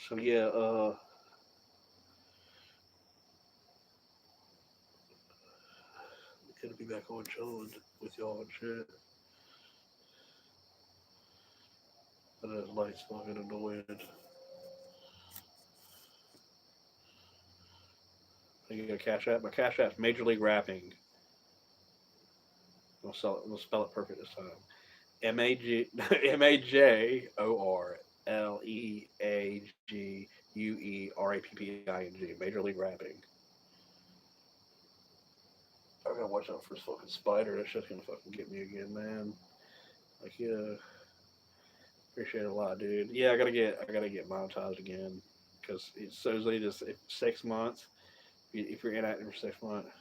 So yeah, it'll be back on chilling with y'all and shit. But that light's fucking annoying. I get a cash app. My cash app's Major League Rapping. We'll spell it perfect this time. MajorLeagueRapping. Major League Rapping. I gotta watch out for this fucking spider. That shit's gonna fucking get me again, man. Like, yeah, appreciate it a lot, dude. Yeah, I gotta get monetized again because it's supposedly just 6 months. If you're inactive for 6 months,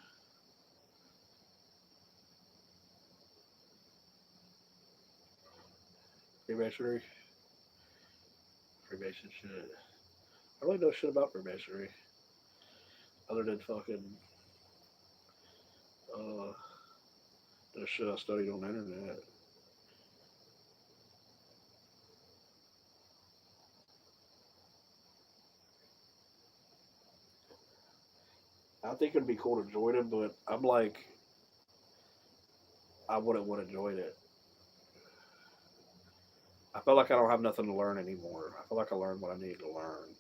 freemasonry, freemason shit. I really know shit about freemasonry other than fucking uh the shit I studied on the internet. I think it'd be cool to join it, but I'm like, I wouldn't want to join it. I feel like I don't have nothing to learn anymore. I feel like I learned what I need to learn.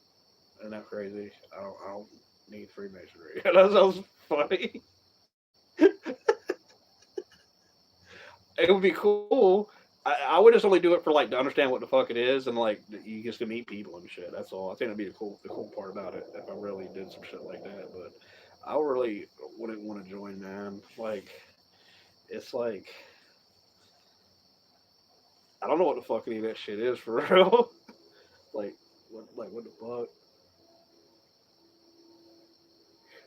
Isn't that crazy? I don't need Freemasonry. That sounds funny. It would be cool. I would just only do it for like to understand what the fuck it is and like you just to meet people and shit. That's all. I think that'd be the cool part about it if I really did some shit like that. But I really wouldn't want to join, man. Like it's like I don't know what the fuck any of that shit is for real. What the fuck?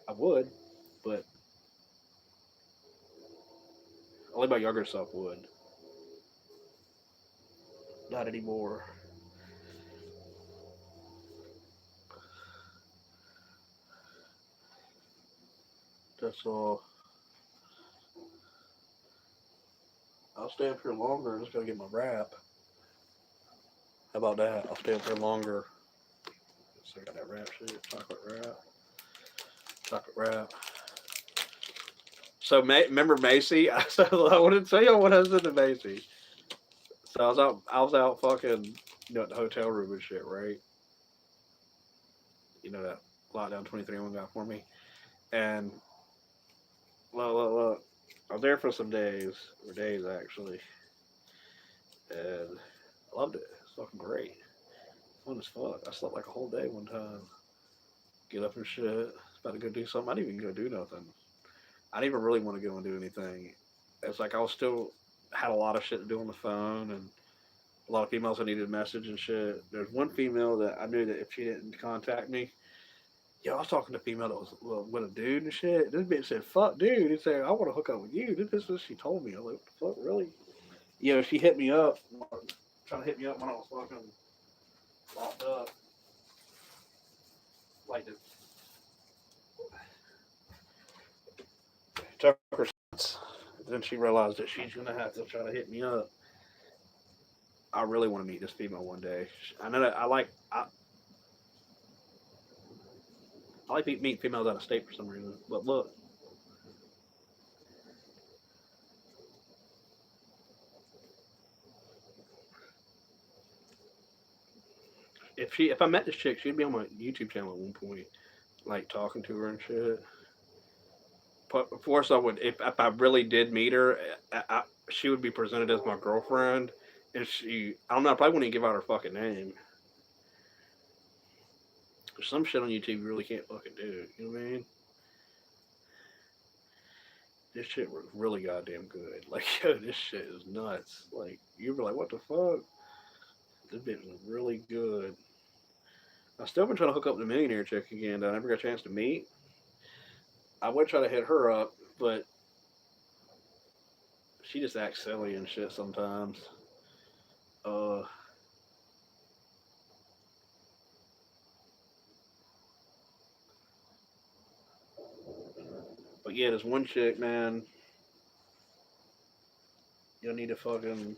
I would, but only my younger self would. Not anymore. That's all. I'll stay up here longer. I'm just gonna get my wrap. How about that? I'll stay up here longer. So I got that wrap shit. Chocolate wrap. Chocolate wrap. So remember Macy? So I wanted to tell you what I was in the Macy. So I was out fucking at the hotel room and shit, right? That lockdown 23 one got for me. And look, I was there for some days, or days actually, and I loved it. It's fucking great. Fun as fuck. I slept like a whole day one time. Get up and shit. About to go do something. I didn't even go do nothing. I didn't even really want to go and do anything. It's like I was still had a lot of shit to do on the phone and a lot of females I needed to message and shit. There's one female that I knew that if she didn't contact me, yo, I was talking to a female that was with a dude and shit. This bitch said, "Fuck, dude." He said, "I want to hook up with you." This is what she told me. I was like, "What the fuck, really?" She hit me up, trying to hit me up when I was fucking locked up. Like the took her. Then she realized that she's gonna have to try to hit me up. I really want to meet this female one day. I know that I like meeting females out of state for some reason. But look, if I met this chick, she'd be on my YouTube channel at one point, like talking to her and shit. But of course, I would if I really did meet her, she would be presented as my girlfriend, and I don't know, I probably wouldn't give out her fucking name. There's some shit on YouTube you really can't fucking do. You know what I mean? This shit was really goddamn good. Like, yo, this shit is nuts. Like, you were like, what the fuck? This bitch was really good. I still been trying to hook up with the millionaire chick again that I never got a chance to meet. I would try to hit her up, but she just acts silly and shit sometimes. Uh, but yeah, this one chick, man, you'll need to fucking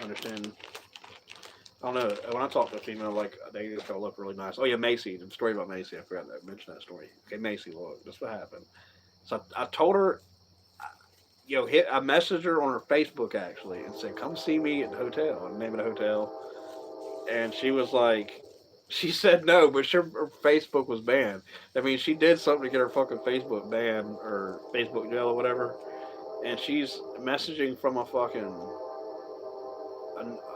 understand. I don't know. When I talk to a female, like they just gotta look really nice. Oh yeah, Macy. The story about Macy. I forgot to mention that story. Okay, Macy. Look, this what happened. So I told her, I messaged her on her Facebook actually and said, "Come see me at the hotel." And name of the hotel. And she was like, she said no, but her Facebook was banned. I mean, she did something to get her fucking Facebook banned or Facebook jail or whatever. And she's messaging from a fucking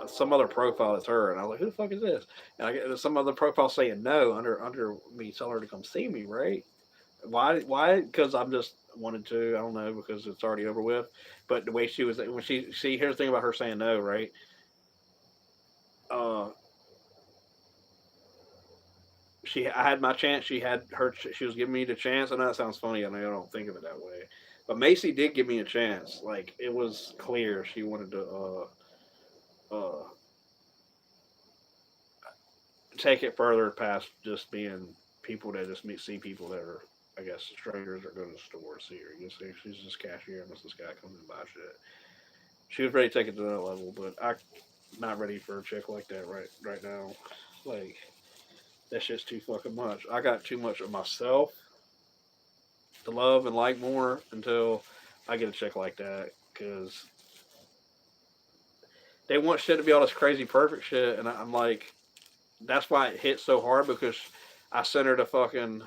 some other profile that's her, and I was like, "Who the fuck is this?" And I get some other profile saying no under me telling her to come see me, right? Why? Why? Because I'm just wanted to. I don't know because it's already over with. But the way she was when she see here's the thing about her saying no, right? Uh, I had my chance. She had her. She was giving me the chance. I know that sounds funny. I know I don't think of it that way. But Macy did give me a chance. Like it was clear she wanted to take it further past just being people that just see people that are, I guess, strangers that go to the store see her. You see, she's just cashier unless this guy comes and buy shit. She was ready to take it to that level, but I'm not ready for a chick like that right now. Like that shit's too fucking much. I got too much of myself to love and like more until I get a chick like that because they want shit to be all this crazy perfect shit, and I'm like, that's why it hits so hard because I sent her to fucking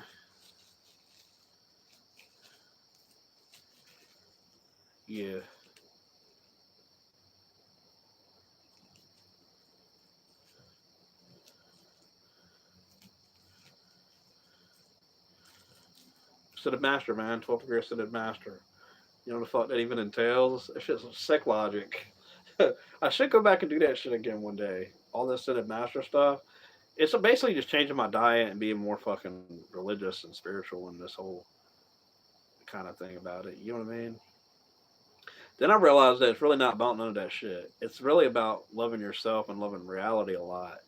yeah. Ascended Master, man. 12th degree Ascended Master. You know what the fuck that even entails? It's just sick logic. I should go back and do that shit again one day. All this Ascended Master stuff. It's basically just changing my diet and being more fucking religious and spiritual and this whole kind of thing about it. You know what I mean? Then I realized that it's really not about none of that shit. It's really about loving yourself and loving reality a lot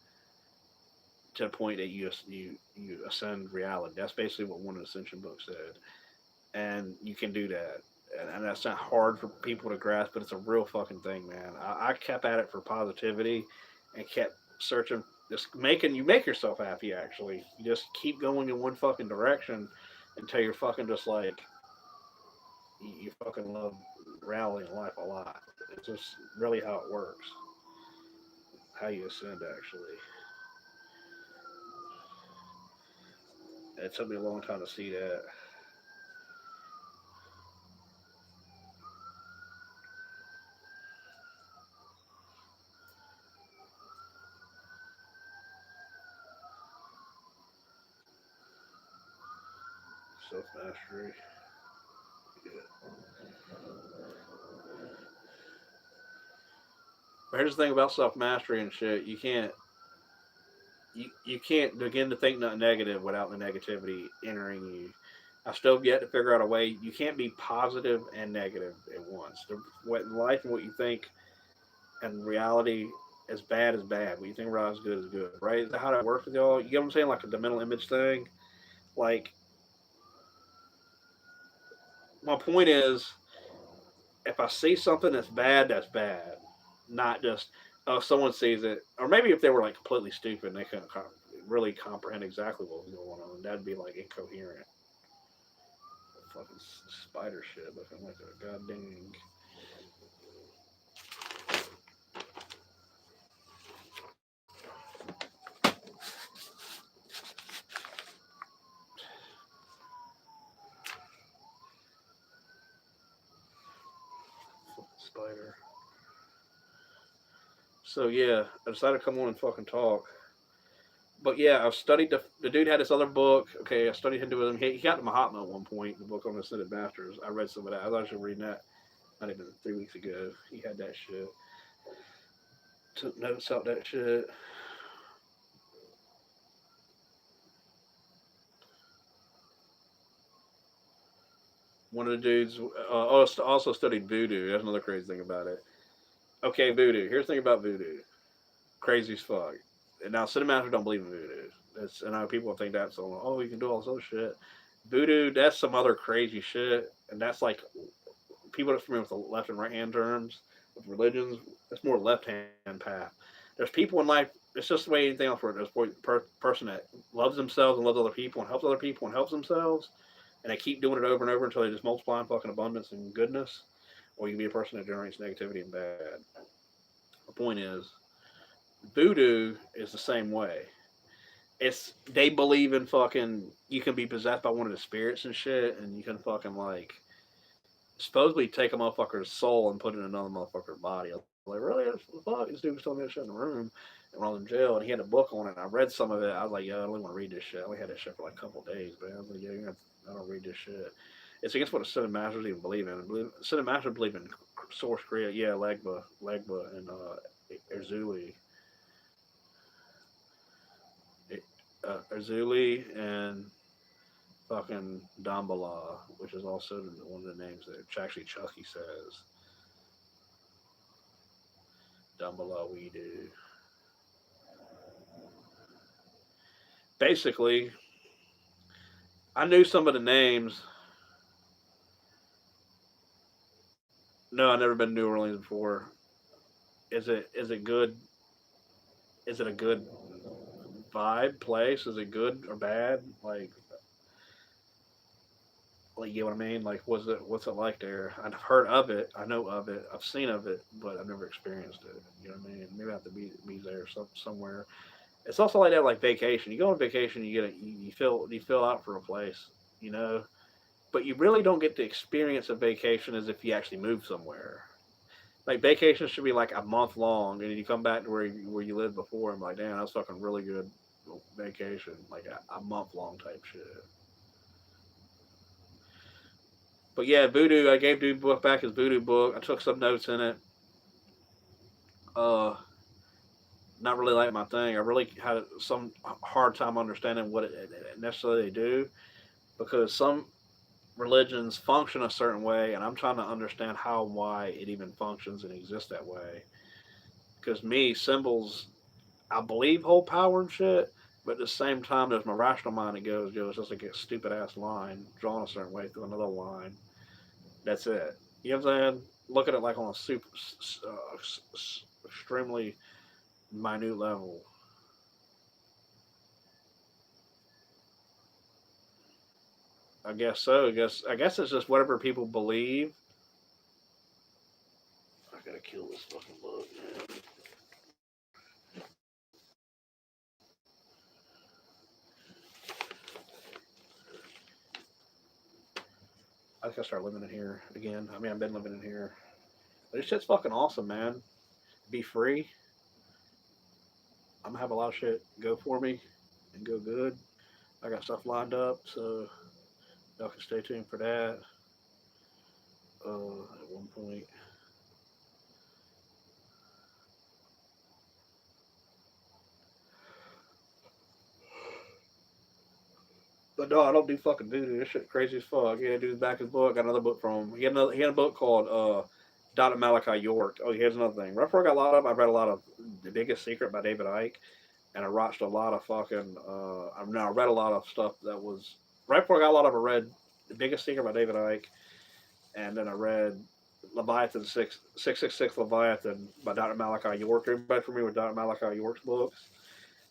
to the point that you ascend reality. That's basically what one of the Ascension books said, and you can do that. And that's not hard for people to grasp, but it's a real fucking thing, man. I kept at it for positivity, and kept searching, just making you make yourself happy. Actually, you just keep going in one fucking direction until you're fucking just like you fucking love reality in life a lot. It's just really how it works, how you ascend. Actually, it took me a long time to see that. Self mastery. Yeah. But here's the thing about self mastery and shit. You can't begin to think nothing negative without the negativity entering you. I still have yet to figure out a way. You can't be positive and negative at once. What life and what you think and reality. as bad as bad. What you think about as good as good, right? Is that how that works with y'all? You get what I'm saying? Like the mental image thing. Like my point is, if I see something that's bad, that's bad. Not just oh, someone sees it, or maybe if they were like completely stupid and they couldn't really comprehend exactly what was going on, that'd be like incoherent. Fucking spider shit looking like a goddamn spider. So yeah, I decided to come on and fucking talk. But yeah, I've studied the dude had this other book. Okay, I studied Hinduism. He got to Mahatma at one point, the book on the Ascended Masters. I read some of that. I was actually reading that not even 3 weeks ago. He had that shit. Took notes out that shit. One of the dudes also studied voodoo. That's another crazy thing about it. Okay, voodoo. Here's the thing about voodoo. Crazy as fuck. And now, Ascended Masters don't believe in voodoo. That's, I know people think that's so. Oh, you can do all this other shit. Voodoo, that's some other crazy shit, and that's like people that's familiar with the left and right hand terms with religions. It's more left hand path. There's people in life. It's just the way anything else works. There's a person that loves themselves and loves other people and helps other people and helps themselves, and they keep doing it over and over until they just multiply in fucking abundance and goodness. Or you can be a person that generates negativity and bad. The point is, voodoo is the same way. It's they believe in fucking you can be possessed by one of the spirits and shit, and you can fucking like supposedly take a motherfucker's soul and put it in another motherfucker's body. I was like, really? Fuck? This dude was telling me that shit in the room. And when I was in jail, and he had a book on it, and I read some of it. I was like, yo, I don't really want to read this shit. I only had that shit for like a couple of days, man. I was like, yeah, I don't read this shit. It's against what the Ascended Masters even believe in. Ascended Masters believe in source create, yeah, Legba, and Erzuli, Erzuli, and fucking Dambala, which is also one of the names that actually Chucky says. Dambala we do. Basically, I knew some of the names. No, I've never been to New Orleans before. Is it good? Is it a good vibe place? Is it good or bad? Like you get what I mean? Like what's it like there? I've heard of it, I know of it, I've seen of it, but I've never experienced it. You know what I mean? Maybe I have to be there somewhere. It's also like that, like vacation. You go on vacation, you fill out for a place, you know, but you really don't get to experience a vacation as if you actually move somewhere. Like vacation should be like a month long, and then you come back to where you lived before. And I'm like, damn, that's fucking really good vacation, like a month long type shit. But yeah, Voodoo. I gave Dude book back his Voodoo book. I took some notes in it. Uh, Not really like my thing. I really had some hard time understanding what it necessarily do because some religions function a certain way, and I'm trying to understand how and why it even functions and exists that way. Because me, symbols, I believe hold power and shit, but at the same time, there's my rational mind that goes, yo, it's just like a stupid ass line drawn a certain way through another line. That's it. You know what I'm saying? Look at it like on a super, extremely minute level. I guess so. I guess it's just whatever people believe. I gotta kill this fucking bug, man. I think I start living in here again. I mean, I've been living in here. But this shit's fucking awesome, man. Be free. I'm gonna have a lot of shit go for me and go good. I got stuff lined up, so y'all can stay tuned for that. At one point, but no, I don't do fucking voodoo. This shit crazy as fuck. Yeah, dude's back his book. Got another book from him. He had a book called Dr. Malachi York. Oh, here's another thing. Right before I got a lot of, I've read a lot of The Biggest Secret by David Icke, and I watched a lot of fucking. I read a lot of stuff that was right before I got a lot of. I read The Biggest Secret by David Icke, and then I read Leviathan 666 Leviathan by Dr. Malachi York. Everybody familiar with Dr. Malachi York's books?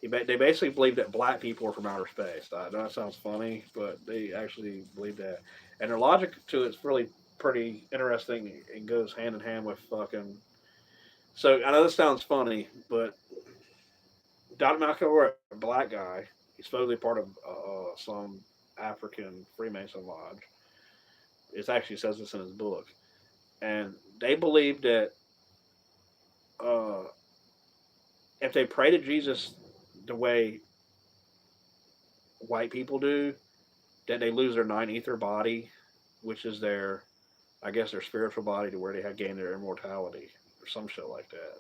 They basically believe that black people are from outer space. I know that sounds funny, but they actually believe that, and their logic to it's really pretty interesting. It goes hand in hand with fucking. So I know this sounds funny, but Dr. Malcolm, a black guy, he's supposedly part of some African Freemason lodge. It actually says this in his book, and they believe that uh, if they pray to Jesus the way white people do, that they lose their nine ether body, which is their, I guess, their spiritual body to where they have gained their immortality or some shit like that.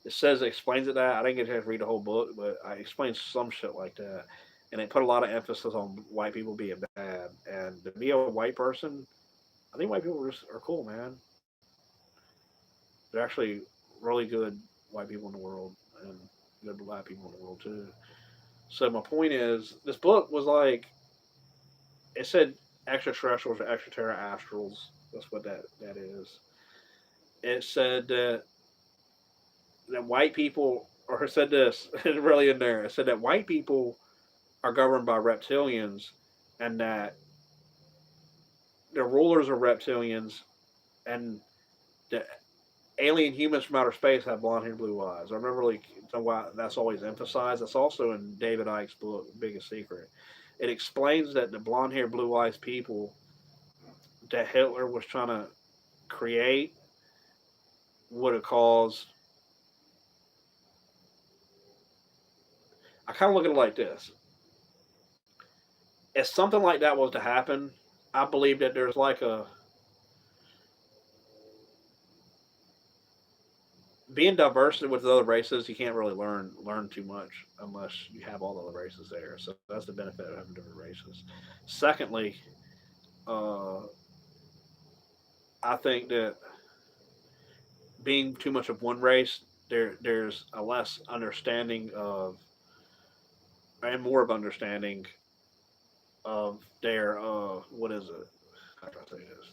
It explains it that I didn't get to read the whole book, but I explained some shit like that, and it put a lot of emphasis on white people being bad. And to be a white person, I think white people are cool, man. They're actually really good white people in the world, and good black people in the world too. So my point is, this book was like, it said extraterrestrials or extraterrestrials. That's what that is. It said that white people, or it said this, it's really in there. It said that white people are governed by reptilians, and that the rulers are reptilians, and the alien humans from outer space have blonde hair and blue eyes. I remember like why that's always emphasized. That's also in David Icke's book, Biggest Secret. It explains that the blonde hair, blue eyes people that Hitler was trying to create would have caused. I kind of look at it like this: if something like that was to happen, I believe that there's like a being diverse with the other races. You can't really learn too much unless you have all the other races there. So that's the benefit of having different races. Secondly, uh, I think that being too much of one race, there's a less understanding of and more of understanding of their what is it? How do I say this?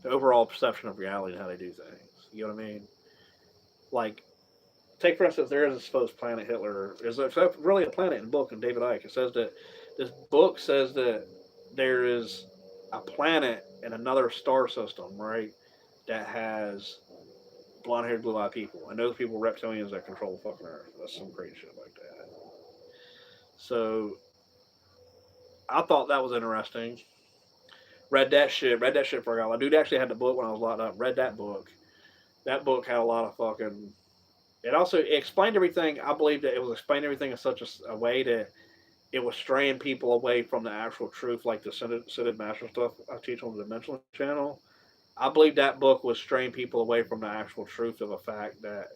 The overall perception of reality and how they do things. You know what I mean? Like, take for instance, there is a supposed planet Hitler. There's really a planet in the book in David Icke. It says that this book says that there is a planet in another star system, right? That has blonde haired, blue eyed people. And those people are reptilians that control the fucking earth. That's some crazy shit like that. So I thought that was interesting. Read that shit for a while. My dude actually had the book when I was locked up. Read that book. That book had a lot of fucking. It explained everything. I believe that it was explaining everything in such a way that it was straying people away from the actual truth, like the Synod Master stuff I teach on the Dimensional channel. I believe that book was straying people away from the actual truth of a fact that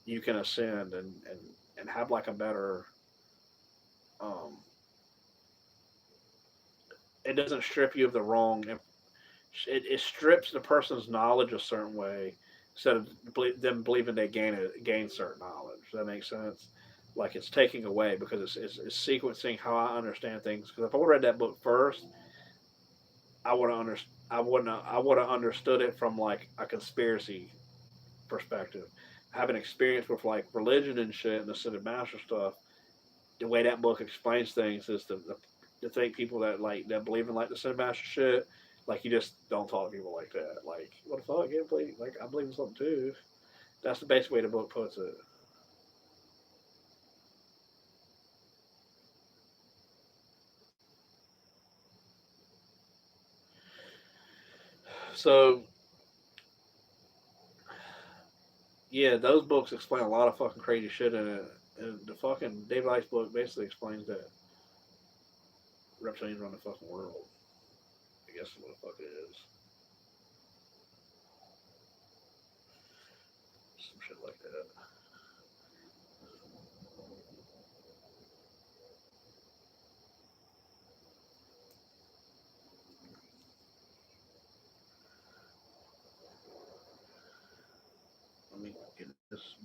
you can ascend and have like a better. Um, it doesn't strip you of the wrong. It strips the person's knowledge a certain way instead of them believing they gain certain knowledge. Does that make sense? Like it's taking away because it's sequencing how I understand things. Because if I would have read that book first, I would have I would have understood it from like a conspiracy perspective. Having experience with like religion and shit and the Synod Master stuff, the way that book explains things is to think people that like that believe in like the Synod Master shit, like you just don't talk to people like that. Like what the fuck? You believe like I believe in something too. That's the basic way the book puts it. So yeah, those books explain a lot of fucking crazy shit in it. And the fucking David Icke's book basically explains that reptilians run the fucking world. I guess is what the fuck it is. Some shit like that.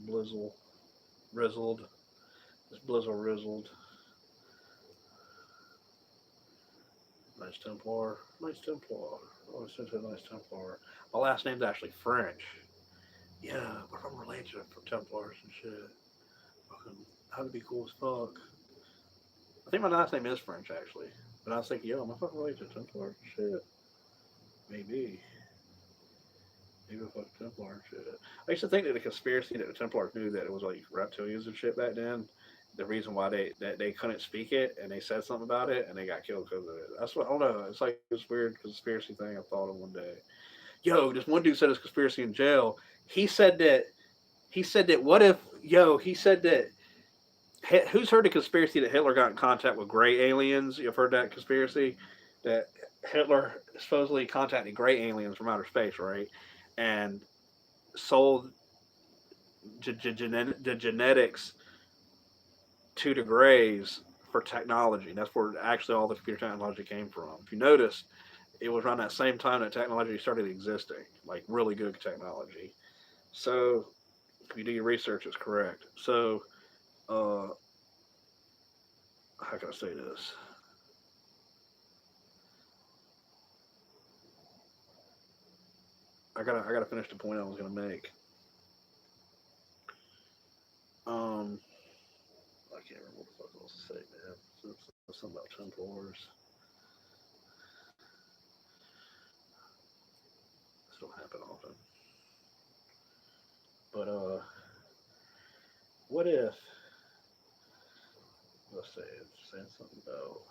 Blizzle, Rizzled. It's Blizzle Rizzled. Nice Templar. Nice Templar. Oh, it's such a nice Templar. My last name's actually French. Yeah, but I'm related to Templars and shit. Fucking, that'd be cool as fuck. I think my last name is French actually. But I was thinking, yo, am I fucking related to Templars and shit? Maybe. Maybe a fucking Templar and shit. I used to think that the conspiracy that the Templars knew that it was like reptilians and shit back then. The reason why they couldn't speak it and they said something about it and they got killed because of it. That's what I don't know. It's like this weird conspiracy thing I thought of one day. Yo, this one dude said his conspiracy in jail. He said that what if he said that who's heard the conspiracy that Hitler got in contact with gray aliens? You've heard that conspiracy that Hitler supposedly contacted gray aliens from outer space, right? And sold the genetics to the Greys for technology. That's where actually all the computer technology came from. If you notice, it was around that same time that technology started existing, like really good technology. So, if you do your research, it's correct. So, uh, how can I say this? I gotta finish the point I was gonna make. Um, I can't remember what the fuck I was to say, man. Something about Templars. This don't happen often. But what if let's say it's saying something about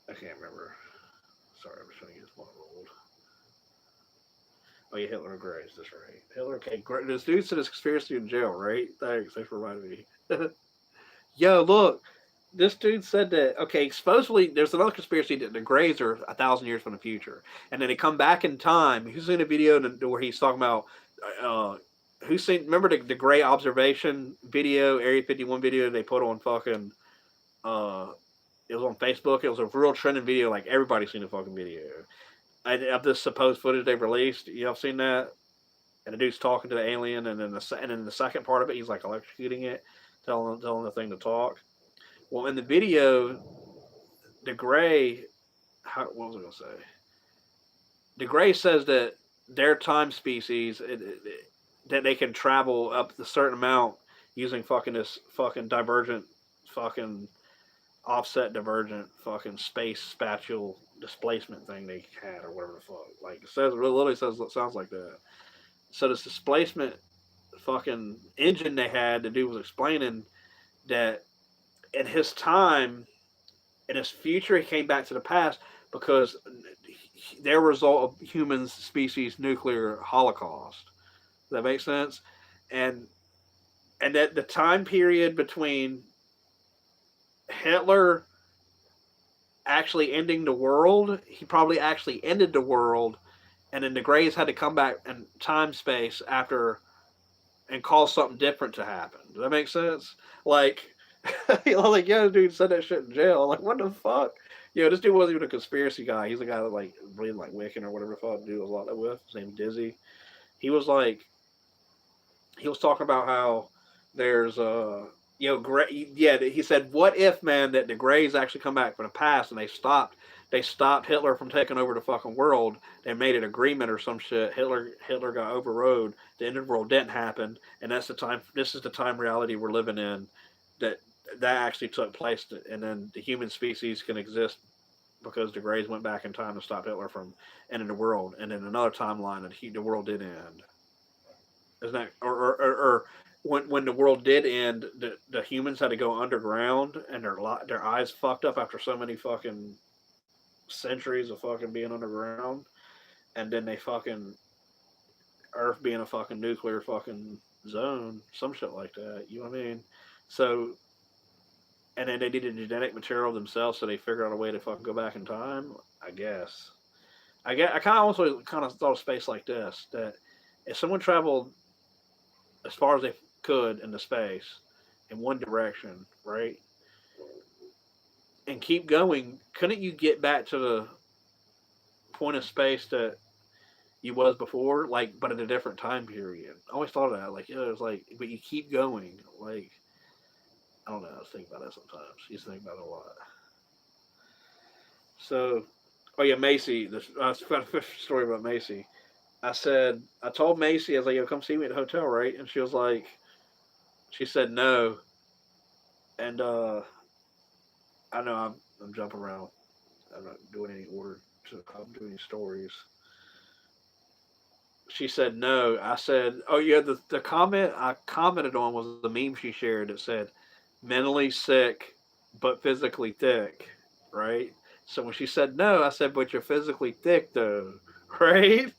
I can't remember. Sorry, I'm just trying to get this one rolled. Oh yeah, Hitler agrees. That's right. Hitler. Okay, great. This dude said his conspiracy in jail, right? Thanks for reminding me. Yo, look, this dude said that. Okay, supposedly there's another conspiracy that the Greys are 1,000 years from the future, and then they come back in time. Who's seen a video where he's talking about? Uh, who's seen? Remember the Gray observation video, Area 51 video they put on fucking. Uh, it was on Facebook. It was a real trending video. Like everybody's seen the fucking video. Of this supposed footage they've released. You have seen that? And the dude's talking to the alien, and then the second part of it, he's like electrocuting it, telling the thing to talk. Well, in the video, the Gray, what was I gonna say? The Gray says that their time species that they can travel up a certain amount using fucking this fucking divergent, fucking offset divergent, fucking space spatial displacement thing they had or whatever the fuck. Like it says, it literally says it sounds like that. So this displacement fucking engine they had, the dude was explaining that in his time, in his future, he came back to the past because their result of human species nuclear holocaust. Does that make sense? And that the time period between Hitler actually ending the world, he probably actually ended the world, and then the Greys had to come back in time space after and cause something different to happen. Does that make sense? Like, like yeah, this dude said that shit in jail. I'm like, what the fuck? This dude wasn't even a conspiracy guy. He's a guy that like really like Wiccan or whatever the fuck dude was a lot with. His name's Dizzy. He was like, he was talking about how there's Gray. Yeah, he said, what if, man, that the Greys actually come back from the past and they stopped Hitler from taking over the fucking world. They made an agreement or some shit. Hitler got overrode. The end of the world didn't happen, and that's the time. This is the time reality we're living in. That actually took place, and then the human species can exist because the Greys went back in time to stop Hitler from ending the world, and in another timeline, the world did end. Isn't that or when the world did end, the humans had to go underground, and their eyes fucked up after so many fucking centuries of fucking being underground, and then they fucking Earth being a fucking nuclear fucking zone, some shit like that. You know what I mean? So, and then they needed genetic material themselves, so they figured out a way to fucking go back in time. I guess. I kind of also kind of thought of space like this: that if someone traveled as far as they could into space in one direction, right, and keep going, couldn't you get back to the point of space that you was before, like, but at a different time period. I always thought of that, like, it was like, but you keep going, like, I don't know. I was thinking about that sometimes. You think about it a lot. So, oh yeah, Macy. This I found a story about Macy. I told Macy, I was like, yo, come see me at the hotel, right? And she was like, she said no, and I know I'm jumping around. I'm not doing any order. I'm doing any stories. She said no. I said, oh yeah, the comment I commented on was the meme she shared that said, mentally sick but physically thick, right? So when she said no, I said, but you're physically thick though, right?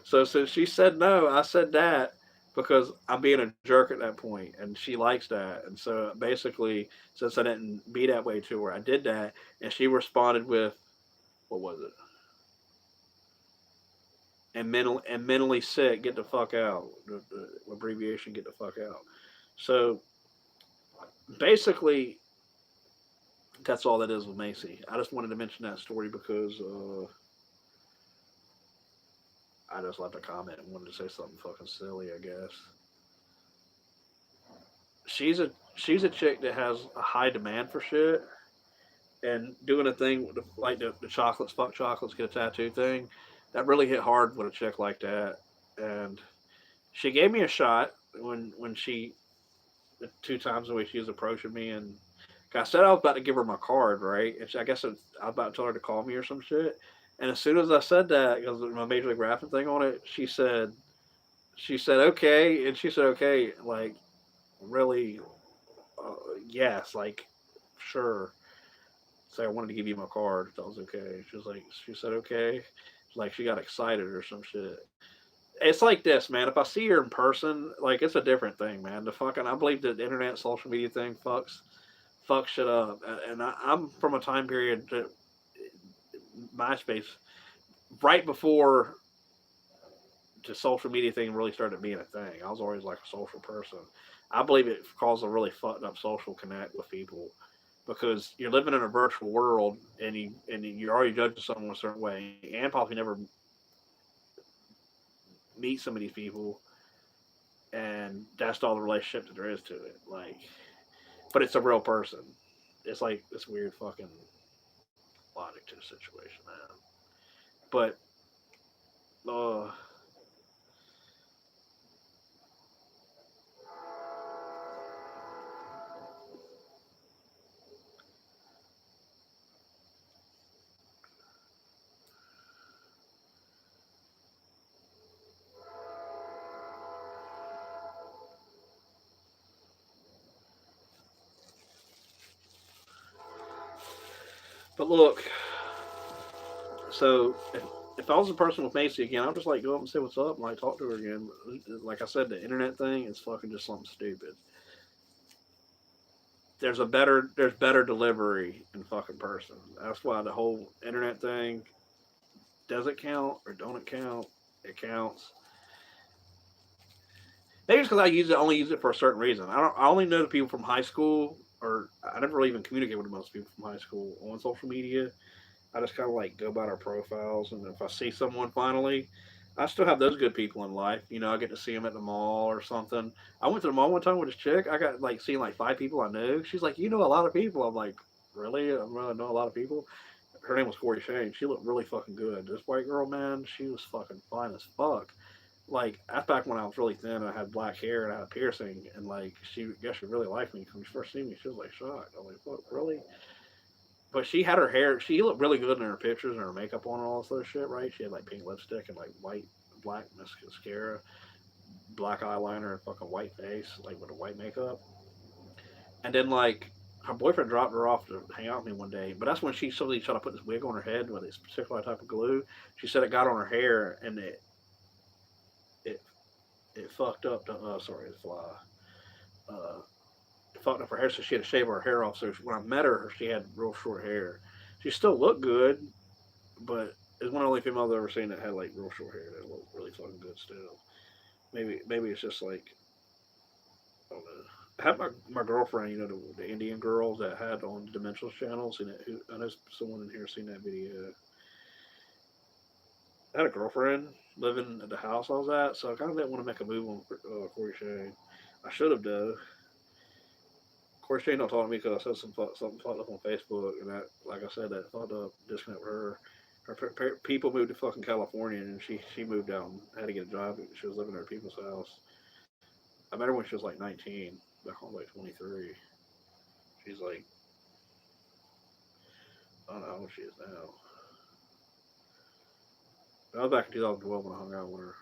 So since she said no, I said that because I'm being a jerk at that point, and she likes that. And so basically, since I didn't be that way to her, I did that, and she responded with, "What was it?" And mentally sick, get the fuck out. The abbreviation, get the fuck out. So basically, that's all that is with Macy. I just wanted to mention that story because I just left a comment and wanted to say something fucking silly. I guess she's a chick that has a high demand for shit, and doing a thing with like the chocolates, fuck chocolates, get a tattoo thing. That really hit hard with a chick like that, and she gave me a shot when she the two times the way she was approaching me, and I said I was about to give her my card, right? And I guess I was about to tell her to call me or some shit. And as soon as I said that, because my Major League Rapping thing on it, she said okay, and she said okay, like really, uh, yes, like sure. So I wanted to give you my card. That was okay. She said okay. Like she got excited or some shit. It's like this, man. If I see her in person, like it's a different thing, man. The fucking I believe that the internet social media thing fucks shit up. And I'm from a time period that MySpace right before the social media thing really started being a thing. I was always like a social person. I believe it caused a really fucked up social connect with people because you're living in a virtual world and you're already judging someone a certain way and probably never meet some of these people, and that's all the relationship that there is to it. Like, but it's a real person. It's like this weird fucking logic to the situation, man. But uh, but look, so if I was a person with Macy again, I'd just like go up and say what's up and like talk to her again. Like I said, the internet thing is fucking just something stupid. There's better delivery in fucking person. That's why the whole internet thing does it count or don't it count? It counts. Maybe it's because I only use it for a certain reason. I only know the people from high school, or I never really even communicate with most people from high school on social media. I just kind of like go by their profiles, and if I see someone finally, I still have those good people in life. You know, I get to see them at the mall or something. I went to the mall one time with this chick. I got like seeing like five people I knew. She's like, "You know a lot of people." I'm like, "Really? I really know a lot of people." Her name was Corey Shane. She looked really fucking good. This white girl, man, she was fucking fine as fuck. Like that's back when I was really thin and I had black hair and I had a piercing, and like she I guess she really liked me when she first seen me. She was like shocked. I'm like, "What, really?" But she had her hair. She looked really good in her pictures and her makeup on and all this other shit, right? She had like pink lipstick and like black mascara, black eyeliner, and fucking white face, like with a white makeup. And then like her boyfriend dropped her off to hang out with me one day, but that's when she suddenly tried to put this wig on her head with this particular type of glue. She said it got on her hair and it it fucked up the sorry the fly. Uh, it fucked up her hair, so she had to shave her hair off. So when I met her, she had real short hair. She still looked good, but it's one of the only females I've ever seen that had like real short hair that looked really fucking good still. Maybe it's just like I don't know. I had my girlfriend, you know, the Indian girl that had on the Dimensional channel. Seen it? I know someone in here seen that video. I had a girlfriend living at the house I was at, so I kind of didn't want to make a move on Corey Shane. I should have though. Corey Shane don't talk to me because I said something fucked up on Facebook, and that, like I said, that fucked up disconnect with her. Her people moved to fucking California, and she moved out and had to get a job. She was living at her people's house. I met her when she was like 19. Back when I was like 23. She's like, I don't know how old she is now. But I was back in 2012 when I hung out with her.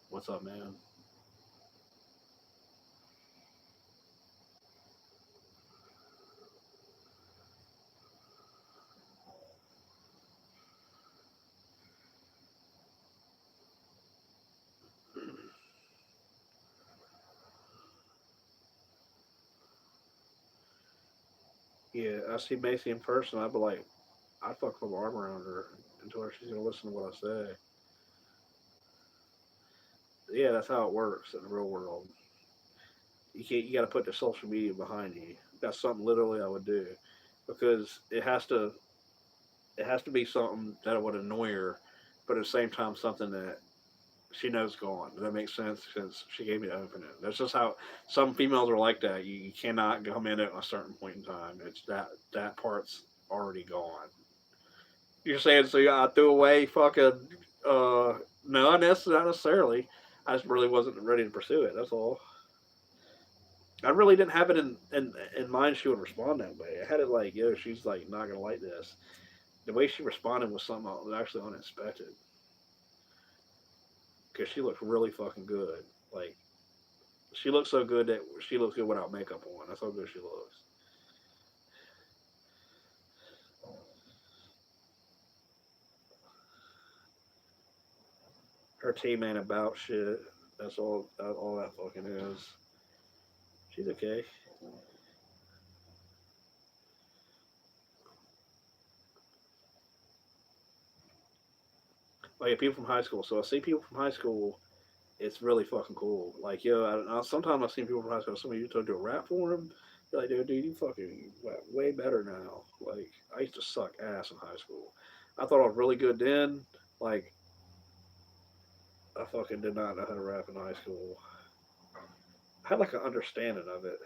What's up, man? Yeah, I see Macy in person. I'd be like, I'd fuck my arm around her and tell her she's gonna listen to what I say. Yeah, that's how it works in the real world. You can't. You got to put the social media behind you. That's something literally I would do, because it has to be something that would annoy her, but at the same time something that she knows gone. Does that make sense? Because she gave me the opening. That's just how some females are like that. You cannot come in at a certain point in time. It's that part's already gone. You're saying so? I threw away fucking. No, not necessarily. I just really wasn't ready to pursue it. That's all. I really didn't have it in mind she would respond that way. I had it like, yo, she's like not gonna like this. The way she responded was something that was actually unexpected. Because she looked really fucking good. Like, she looks so good that she looks good without makeup on. That's how good she looks. Her team ain't about shit. That's all that fucking is. She's okay. Oh yeah, people from high school. So I see people from high school. It's really fucking cool. Like yo, sometimes I see people from high school. Somebody you talk to a rap for them. You're like, dude, you fucking way better now. Like I used to suck ass in high school. I thought I was really good then. Like I fucking did not know how to rap in high school. I had like an understanding of it,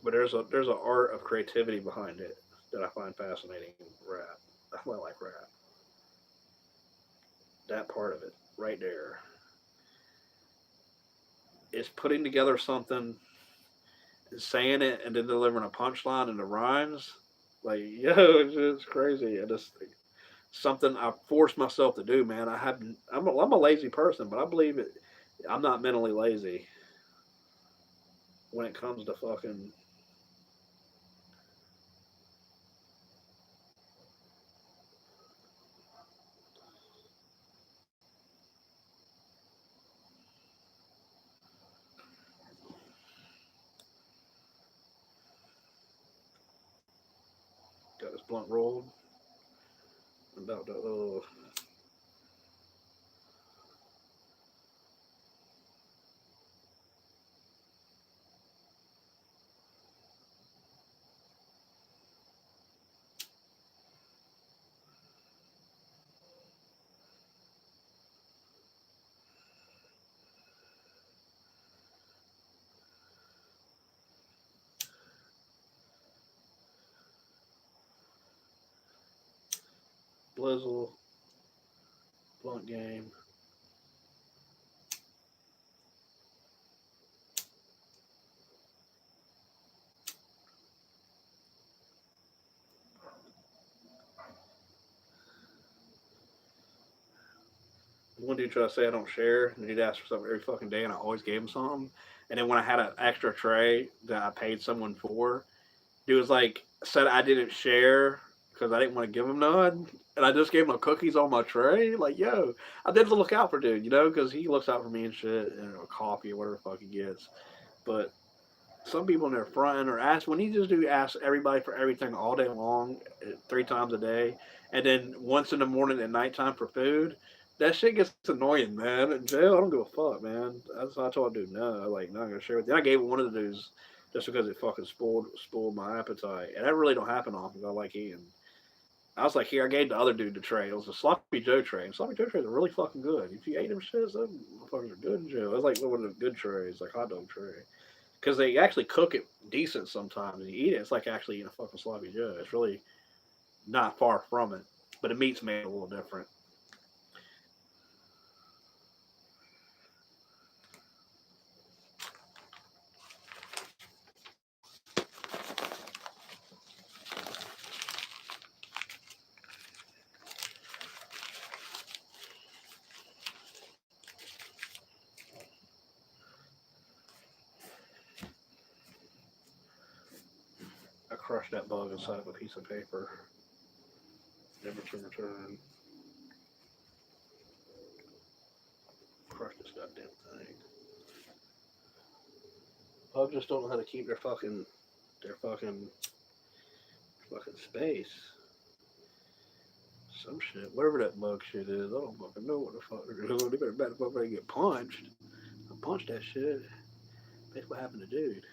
but there's an art of creativity behind it that I find fascinating. Rap. That's why I like rap. That part of it, right there, is putting together something, saying it, and then delivering a punchline and the rhymes. Like yo, it's crazy. I just something I forced myself to do, man. I'm a lazy person, but I believe it. I'm not mentally lazy when it comes to fucking. Got this blunt rolled. I'm about to Blizzle blunt game. One dude tried to say I don't share, and he'd ask for something every fucking day, and I always gave him something. And then when I had an extra tray that I paid someone for, dude was like said I didn't share because I didn't want to give him none, and I just gave him a cookies on my tray. Like, yo, I did look out for dude, because he looks out for me and shit, and a coffee or whatever the fuck he gets. But some people in their front or ask when you just do ask everybody for everything all day long, 3 times a day, and then once in the morning and nighttime for food. That shit gets annoying, man. In jail, I don't give a fuck, man. That's why I told dude no, like not gonna share with you. I gave one of the dudes. just because it fucking spoiled my appetite. And that really don't happen often. I like eating. I was like, here, I gave the other dude the tray. It was a sloppy Joe tray. And sloppy Joe trays are really fucking good. If you ate them shits, them motherfuckers are good, Joe. It's like one of the good trays, like hot dog tray. Because they actually cook it decent sometimes. And you eat it, it's like actually eating a fucking sloppy Joe. It's really not far from it. But the meat's made a little different. I crushed that bug inside of a piece of paper, never to return. Crush this goddamn thing. Bugs just don't know how to keep their fucking space. Some shit, whatever that bug shit is, I don't fucking know what the fuck they're doing. They better bet the fuck they get punched. I punched that shit. That's what happened to dude.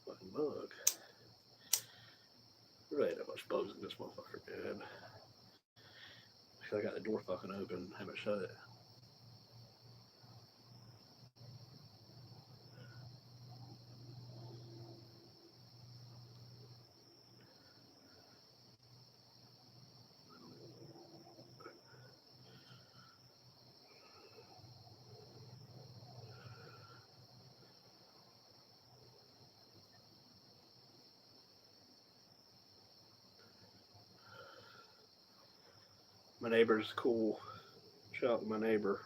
Fucking bug. There really ain't that much bugs in this motherfucker, man. I got the door fucking open, haven't shut it. My neighbor's cool. Shout out to my neighbor.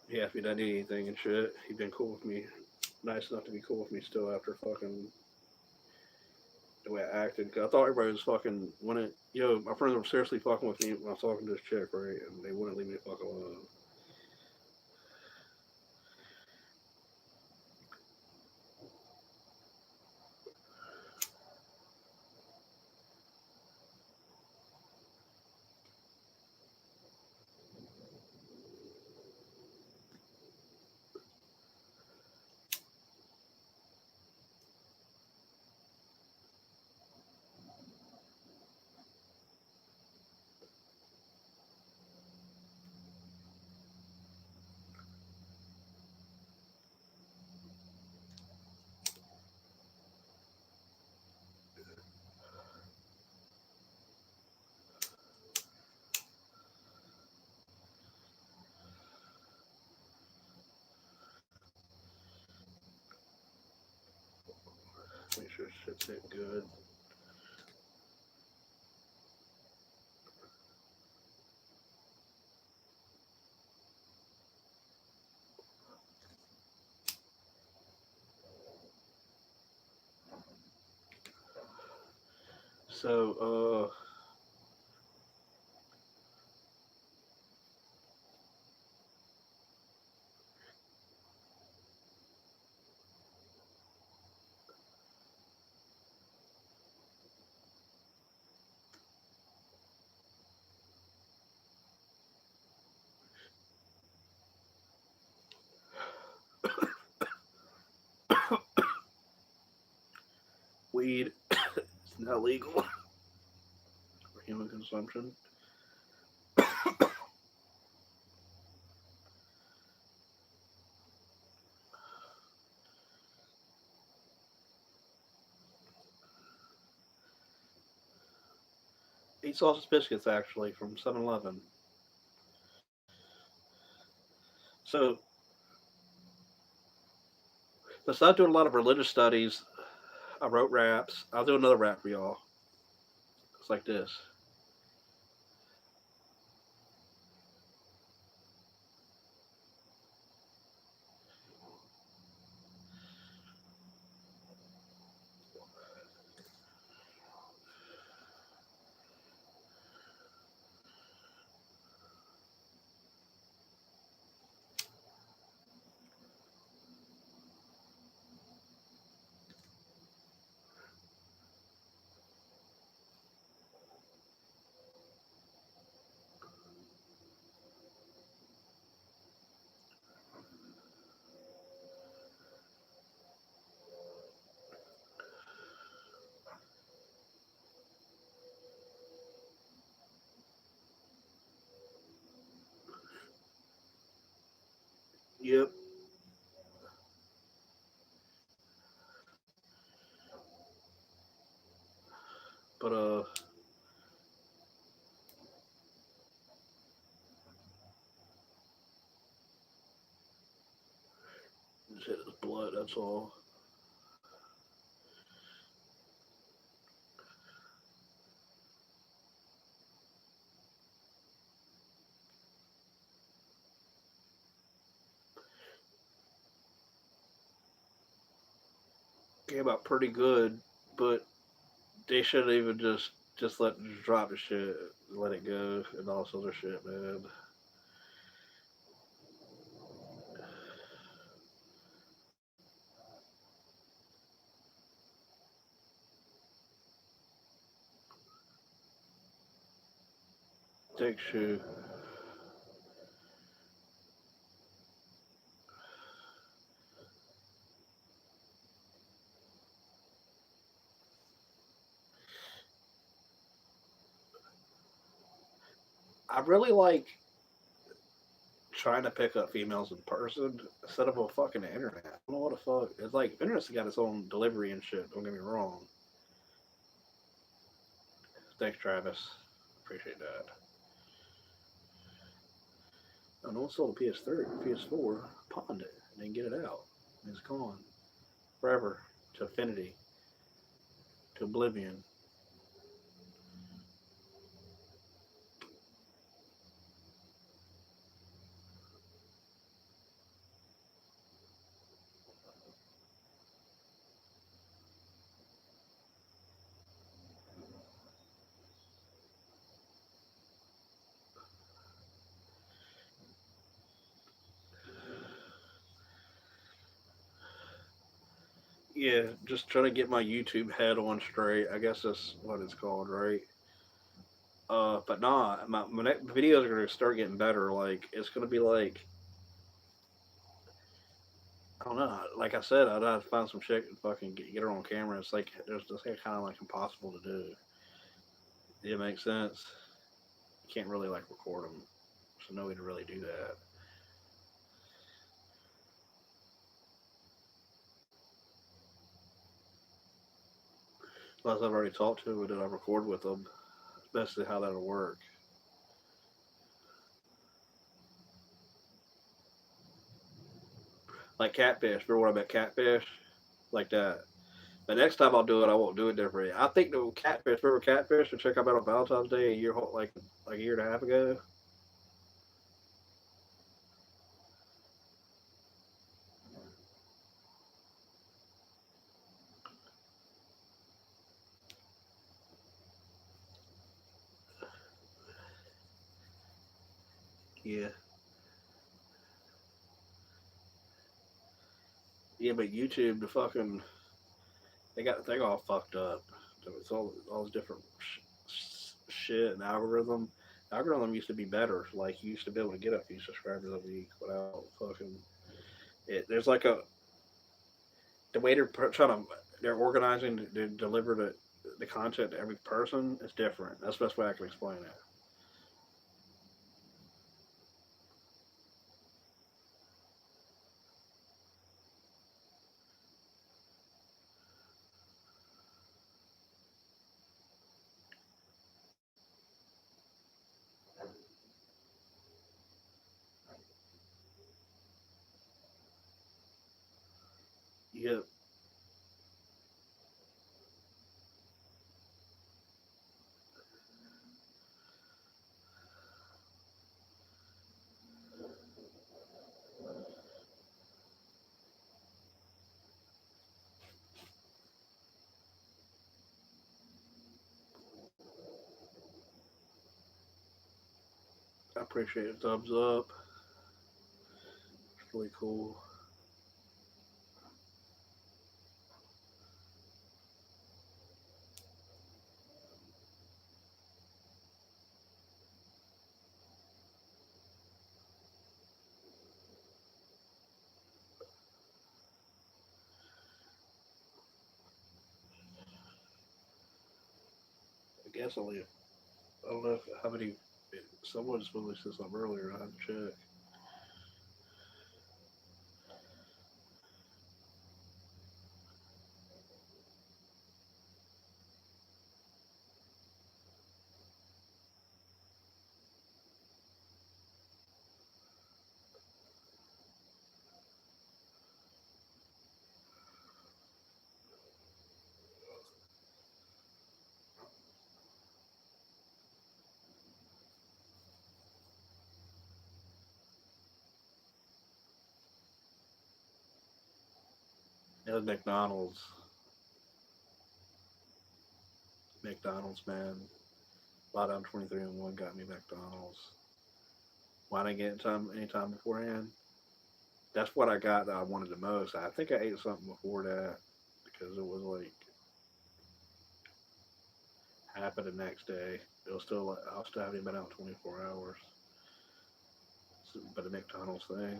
He asked me if I need anything and shit. He's been cool with me. Nice enough to be cool with me still after fucking the way I acted. Cause I thought everybody was fucking when it. Yo, my friends were seriously fucking with me when I was talking to this chick, right? And they wouldn't leave me the fuck alone. Make sure shit's hit good. So, weed is not legal for human consumption. Eat sausage biscuits actually from 7-Eleven. So, besides doing a lot of religious studies, I wrote raps. I'll do another rap for y'all. It's like this. Yep. But just hit his blood. That's all. Came out pretty good, but they should even just drop the shit, let it go, and all this other shit, man. Thanks, you. I really like trying to pick up females in person instead of a fucking internet. I don't know what the fuck. It's like internet's got its own delivery and shit. Don't get me wrong. Thanks, Travis. Appreciate that. Oh, no one sold a PS3, PS4. Pawned it. Didn't get it out. It's gone forever to infinity, to oblivion. Yeah, just trying to get my YouTube head on straight. I guess that's what it's called, right? But nah, my next videos are gonna start getting better. Like it's gonna be like I don't know. Like I said, I'd have to find some chick and fucking get her on camera. It's like there's this kind of like impossible to do. It makes sense. You can't really like record them. So no way to really do that. Unless I've already talked to them and then I record with them. That's basically how that'll work. Like catfish. Remember what I meant catfish? Like that. The next time I'll do it, I won't do it different. I think the catfish. Remember catfish? And check out on Valentine's Day a year like a year and a half ago. Yeah. Yeah, but YouTube, the fucking they got the thing all fucked up. It's all this different shit and algorithm. Algorithm used to be better. Like you used to be able to get a few subscribers a week without fucking it. There's like a the way they're organizing to deliver the content to every person is different. That's the best way I can explain it. Yeah, I appreciate it. Thumbs up. It's really cool. I guess only I don't know how many. Someone supposed to said something earlier. I have to check. It was McDonald's. McDonald's, man. Bought down 23 and 1 got me McDonald's. Why didn't I get it any time beforehand? That's what I got that I wanted the most. I think I ate something before that because it was like happened the next day. It was still like I was still having been out 24 hours. So, but the McDonald's thing,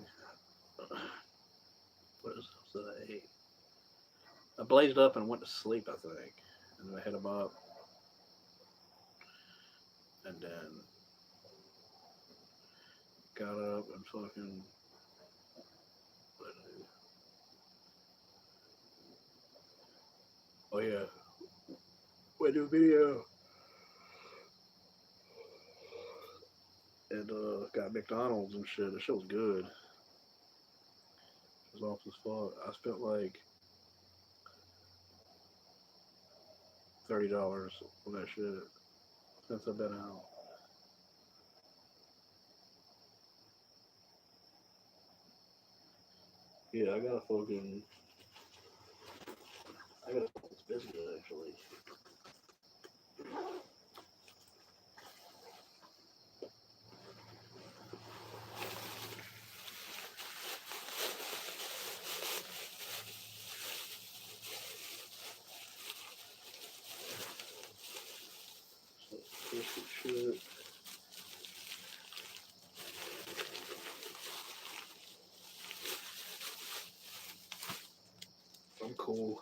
what else did I ate? I blazed up and went to sleep. I think, and then I hit them up, and then got up and fucking. Oh yeah, went to a video and got McDonald's and shit. The shit was good. It was off as fuck. I spent like $30 on that shit since I've been out. Yeah, I got a fucking. I got a biscuit actually. So, biscuit shit. I'm cool.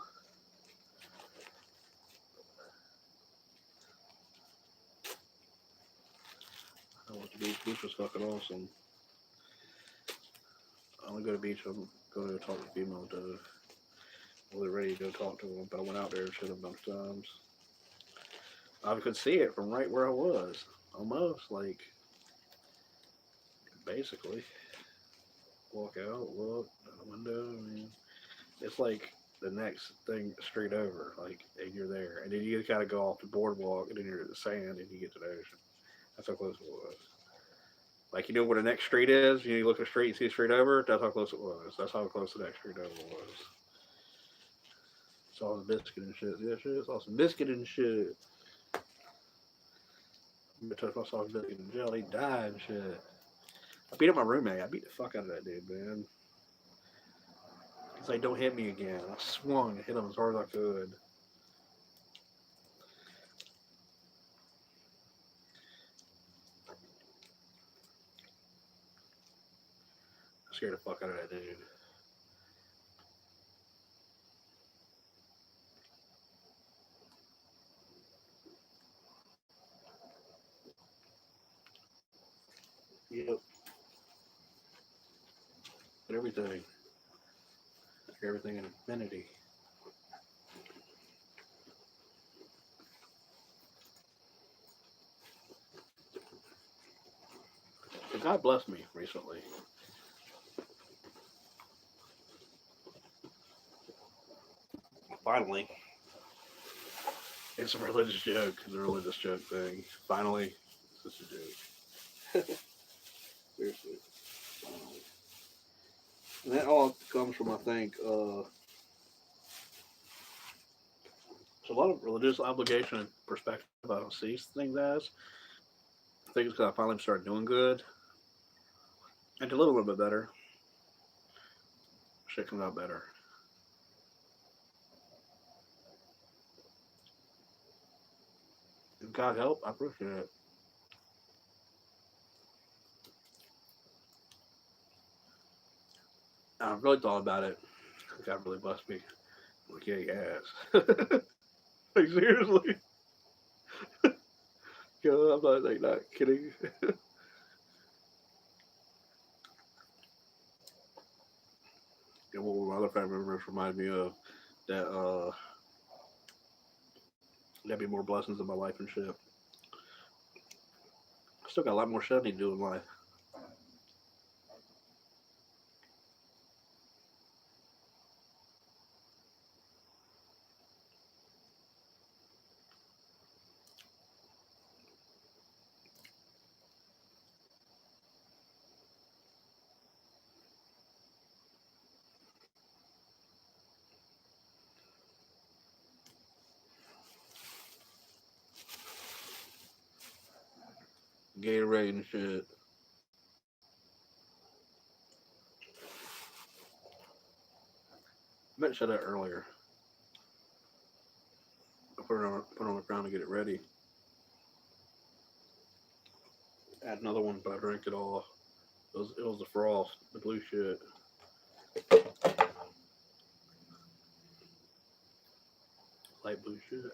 I went to the beach. Beach was fucking awesome. I only go to the beach. I'm going to go talk to females though. I was ready to go talk to them, but I went out there and shit a bunch of times. I could see it from right where I was, almost like basically walk out, look out the window. I mean, it's like the next thing straight over, like, and you're there, and then you gotta go off the boardwalk, and then you're at the sand, and you get to the ocean. That's how close it was. Like, you know where the next street is? You look at the street, you see the street over. That's how close it was. That's how close the next street over was. Saw the biscuit and shit. Yeah, shit. Saw some biscuit and shit. I touched my soft biscuit and jelly, died and shit. I beat up my roommate. I beat the fuck out of that dude, man. He's like, don't hit me again. I swung and hit him as hard as I could. I scared the fuck out of that dude. Yep. But everything. Everything in infinity. But God blessed me recently. Finally. It's a religious joke. It's a religious joke thing. Finally, it's just a joke. Seriously. Finally. And that all comes from, I think, it's a lot of religious obligation and perspective I don't see things as. I think it's because I finally started doing good and a little bit better. Shit comes out better. If God help, I appreciate it. I really thought about it. God really blessed me. Like, yeah, he has. Like, seriously. Yo, I'm not, like, not kidding. And what my other family members remind me of that there'd be more blessings in my life and shit. I still got a lot more shit I need to do in life. Gatorade and shit. I meant to say that earlier. I put it on the ground to get it ready. Add another one, but I drank it all. It was the frost, the blue shit. Light blue shit.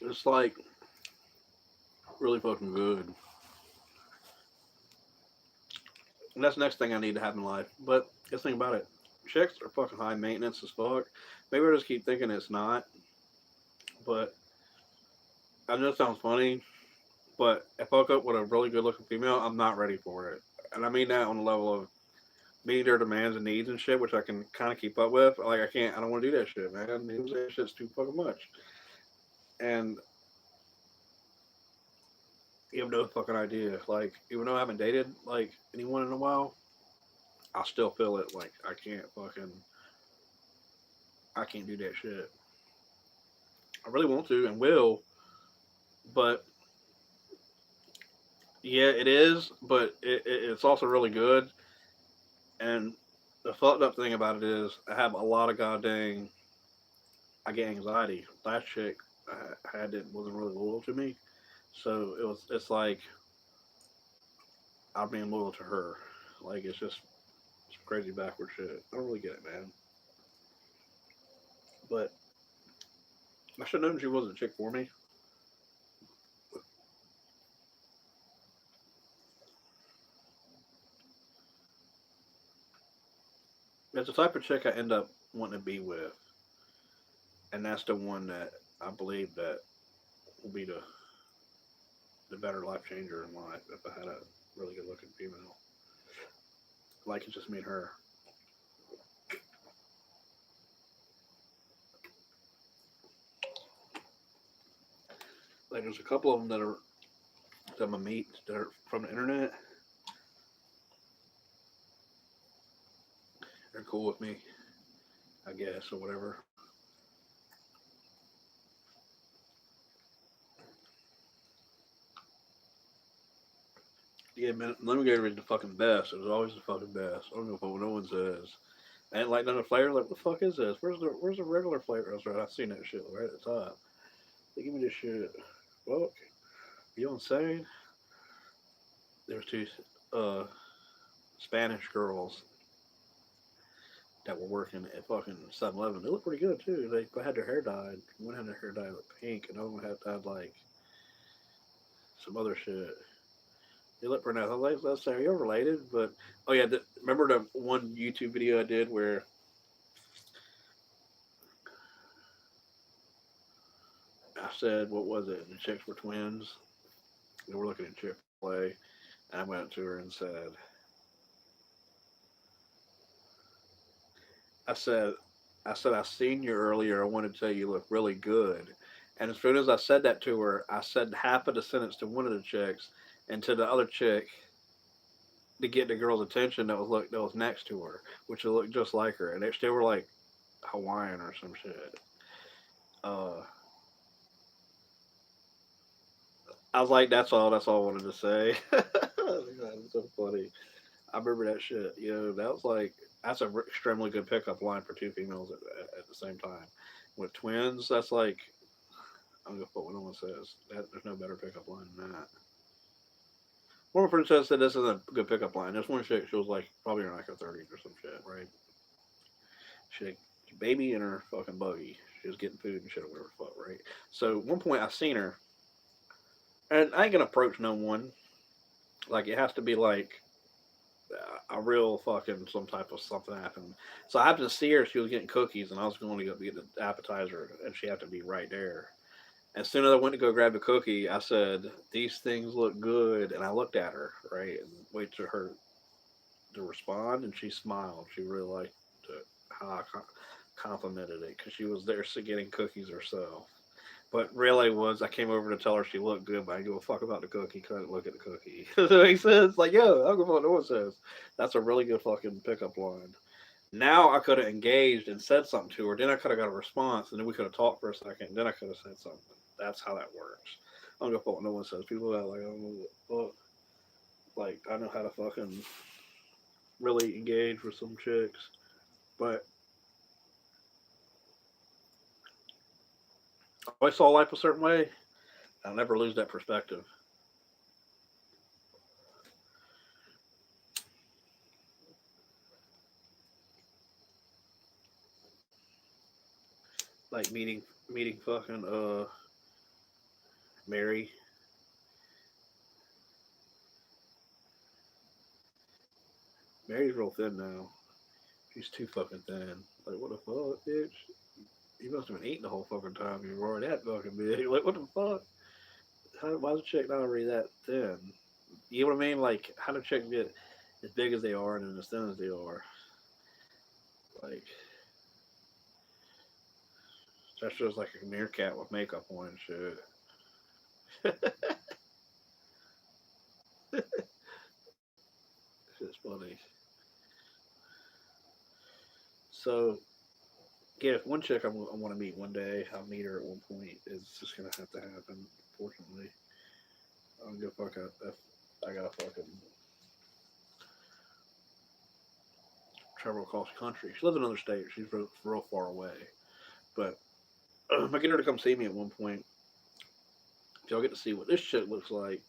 It's like really fucking good. And that's the next thing I need to have in life. But just think about it. Chicks are fucking high maintenance as fuck. Maybe I just keep thinking it's not. But I know it sounds funny. But if I hook up with a really good looking female, I'm not ready for it. And I mean that on the level of meeting their demands and needs and shit, which I can kind of keep up with. Like I don't want to do that shit, man. That shit's too fucking much. And you have no fucking idea. Like even though I haven't dated like anyone in a while, I still feel it. Like I can't do that shit. I really want to and will, but yeah, it is. But it's also really good. And the fucked up thing about it is I have a lot of goddamn. I get anxiety. Last chick I had it wasn't really loyal to me, so it's like I'm being loyal to her. Like it's just some crazy backward shit. I don't really get it, man. But I should have known she wasn't a chick for me. It's the type of chick I end up wanting to be with, and that's the one that I believe that will be the better life changer in life if I had a really good looking female. Like it's just me and her. Like there's a couple of them that I'm gonna meet that are from the internet. They're cool with me, I guess, or whatever. Yeah, man, Lemon is the fucking best. It was always the fucking best. I don't know what no one says. I ain't like none of the flavor. Like, what the fuck is this? Where's the regular flavor? I was right. I seen that shit right at the top. They give me this shit. Fuck. You insane? There was two uh, Spanish girls that were working at fucking 7-Eleven. They looked pretty good too. They had their hair dyed. One had their hair dyed like pink, and the other one had dyed like some other shit. They look pretty nice. I was like, let's say, are you related? But oh yeah, remember the one YouTube video I did where I said, what was it? The chicks were twins. They were looking at Chick Fil A, and I went to her and said, I said, I seen you earlier. I wanted to tell you look really good. And as soon as I said that to her, I said half of the sentence to one of the chicks, and to the other chick to get the girl's attention that was next to her, which looked just like her, and they still were like Hawaiian or some shit. Uh, I was like, that's all. That's all I wanted to say. That's so funny. I remember that shit. You know, that was like that's a extremely good pickup line for two females at the same time. With twins, that's like I don't give a fuck what no one says. There's no better pickup line than that. One of my friends said this is a good pickup line. This one chick, she was like probably in like her 30s or some shit, right? She had a baby in her fucking buggy. She was getting food and shit or whatever the fuck, right? So at one point I seen her, and I ain't gonna approach no one. Like it has to be like a real fucking some type of something happened. So I happened to see her. She was getting cookies, and I was going to go get the appetizer, and she had to be right there. As soon as I went to go grab the cookie, I said, "These things look good," and I looked at her right and waited for her to respond, and she smiled. She really liked how I complimented it because she was there getting cookies herself. But really was I came over to tell her she looked good, but I didn't give a fuck about the cookie. Couldn't look at the cookie. Does that make sense? Like, yo, I don't give a fuck what no one says. That's a really good fucking pickup line. Now I could have engaged and said something to her. Then I could have got a response, and then we could have talked for a second. Then I could have said something. That's how that works. I don't give a fuck what no one says. People that like, I don't know what fuck. Like, I know how to fucking really engage with some chicks, but I always saw life a certain way. I'll never lose that perspective. Like meeting fucking Mary. Mary's real thin now. She's too fucking thin. Like what the fuck, bitch? You must have been eating the whole fucking time. You were already that fucking big. Like what the fuck? Why's a chick not already that thin? You know what I mean? Like how do chicks get as big as they are and then as thin as they are? Like that shows like a meerkat with makeup on and shit. Shit's funny. So yeah, if one chick I want to meet one day, I'll meet her at one point. It's just gonna have to happen. Unfortunately, I don't give a fuck if I gotta fucking travel across the country. She lives in another state. She's real far away. But if I get her to come see me at one point, if y'all get to see what this chick looks like,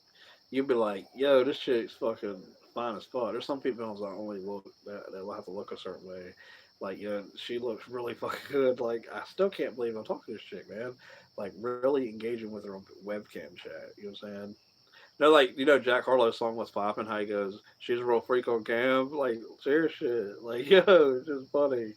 you'll be like, yo, this chick's fucking fine as fuck. There's some people that only look that will have to look a certain way. Like, yeah, she looks really fucking good. Like, I still can't believe I'm talking to this chick, man. Like, really engaging with her on webcam chat. You know what I'm saying? No, like, Jack Harlow's song was popping, how he goes, she's a real freak on cam. Like, serious shit. Like, yo, it's just funny.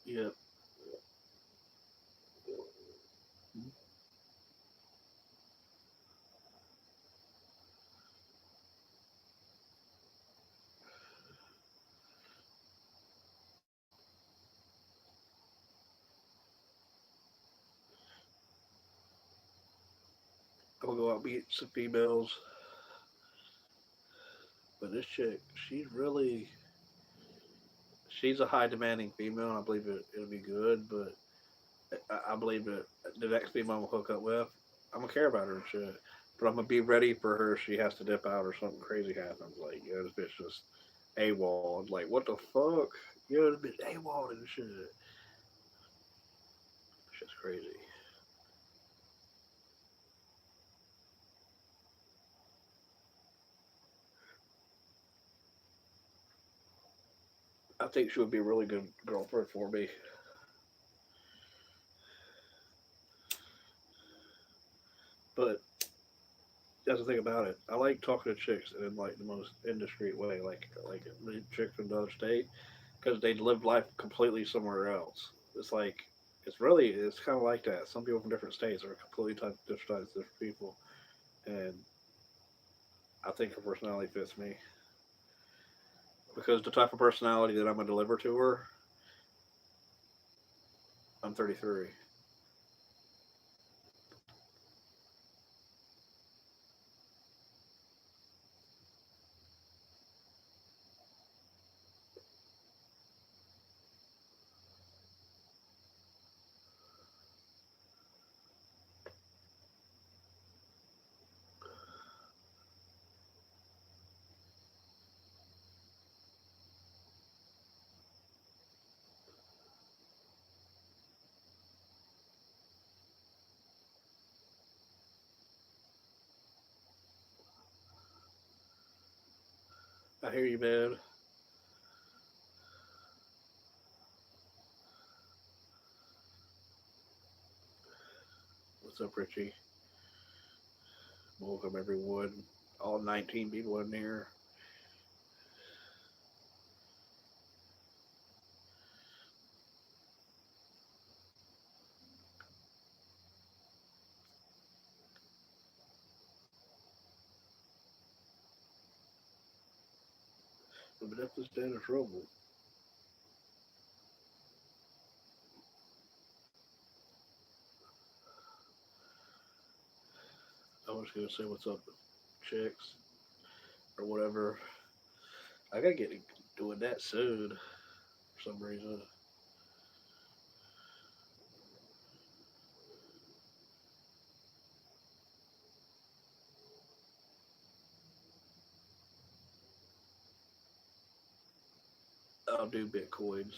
Yeah. I'm gonna go out and meet some females. But this chick, she's a high demanding female, and I believe it'll be good. But I believe that the next female I'm gonna hook up with, I'm gonna care about her and shit. But I'm gonna be ready for her. If she has to dip out or something crazy happens. Like, this bitch just AWOL. Like, what the fuck? This bitch AWOL and shit. Shit's crazy. I think she would be a really good girlfriend for me. But that's the thing about it. I like talking to chicks in like the most indiscreet way, like the chicks from another state, because they live life completely somewhere else. It's like it's kind of like that. Some people from different states are completely different types, different people, and I think her personality fits me because the type of personality that I'm gonna deliver to her, I'm 33. I hear you, man. What's up, Richie? Welcome, everyone. All 19 people in here. But if this stand in trouble, I was gonna say what's up, chicks, or whatever. I gotta get doing that soon for some reason. I'll do bitcoins.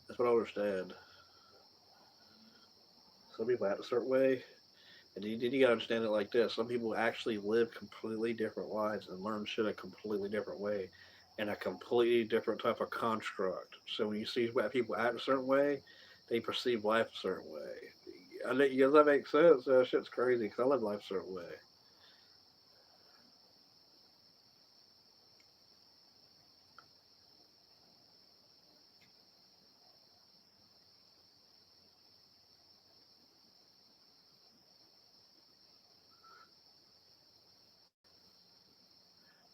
That's what I understand. Some people act a certain way, and you gotta understand it like this. Some people actually live completely different lives and learn shit a completely different way, in a completely different type of construct. So when you see people act a certain way, they perceive life a certain way. Does that make sense? Shit's crazy because I live life a certain way.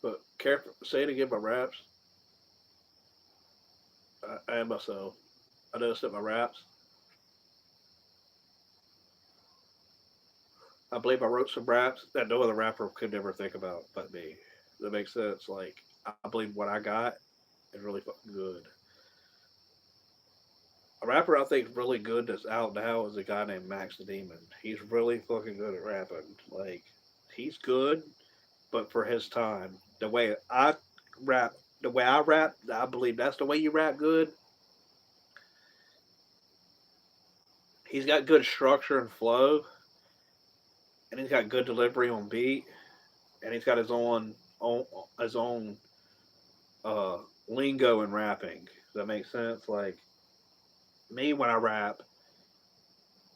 But careful, say it again. My raps. I am myself. I noticed that my raps. I believe I wrote some raps that no other rapper could never think about but me. That makes sense. Like I believe what I got is really fucking good. A rapper I think is really good that's out now is a guy named Max the Demon. He's really fucking good at rapping. Like he's good, but for his time, rap, the way I rap, I believe that's the way you rap good. He's got good structure and flow, and he's got good delivery on beat, and he's got own his own uh, lingo in rapping. Does that make sense? Like me, when I rap,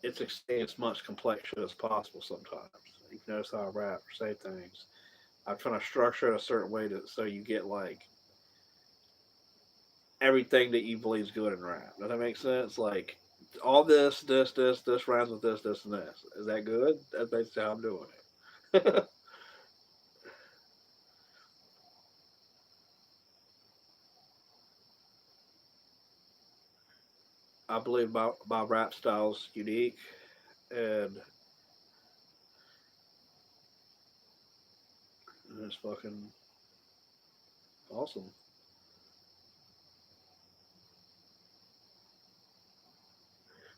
it's extending as much complexion as possible. Sometimes you can notice how I rap or say things. I'm trying to structure it a certain way so you get like everything that you believe is good in rap. Does that make sense? Like all this rhymes with this, and this. Is that good? That's basically how I'm doing it. I believe my rap style's unique and it's fucking awesome.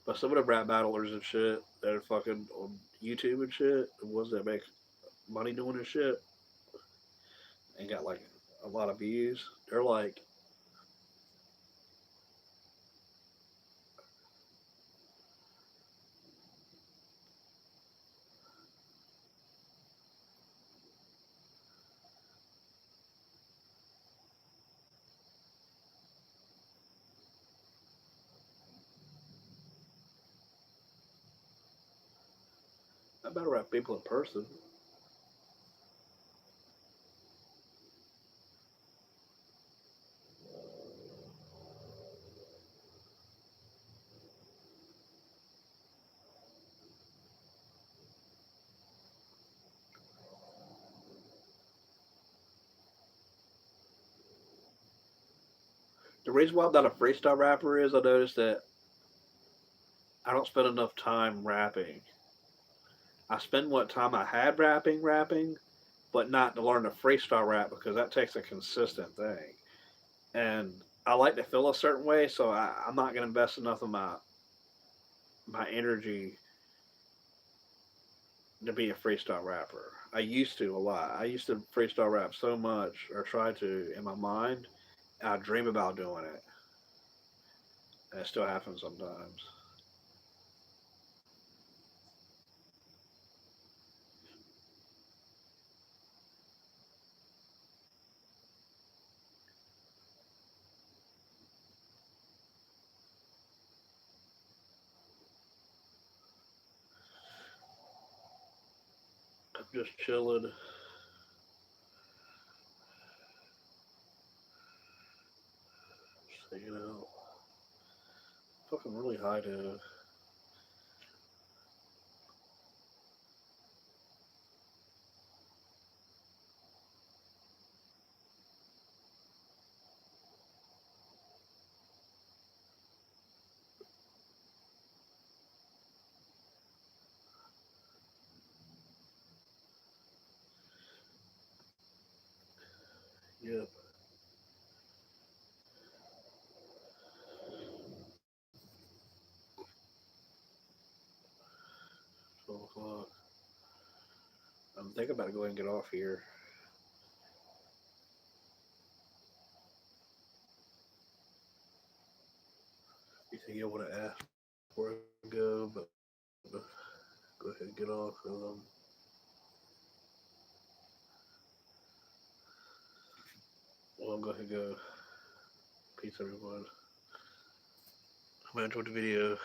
But some of the rap battlers and shit that are fucking on YouTube and shit, the ones that make money doing this shit and got like a lot of views, they're like, I better rap people in person. The reason why I'm not a freestyle rapper is I noticed that I don't spend enough time rapping. I spend what time I had rapping, but not to learn to freestyle rap because that takes a consistent thing. And I like to feel a certain way, so I'm not going to invest enough of my energy to be a freestyle rapper. I used to a lot. I used to freestyle rap so much, or try to in my mind. I dream about doing it, and it still happens sometimes. I'm just chilling, just hanging out. Fucking really high though. Yep, 12 o'clock. I'm thinking about going and get off here. You think you want to ask before I go, but go ahead and get off. Well, I'm going to go. Peace, everyone. I hope you enjoyed the video.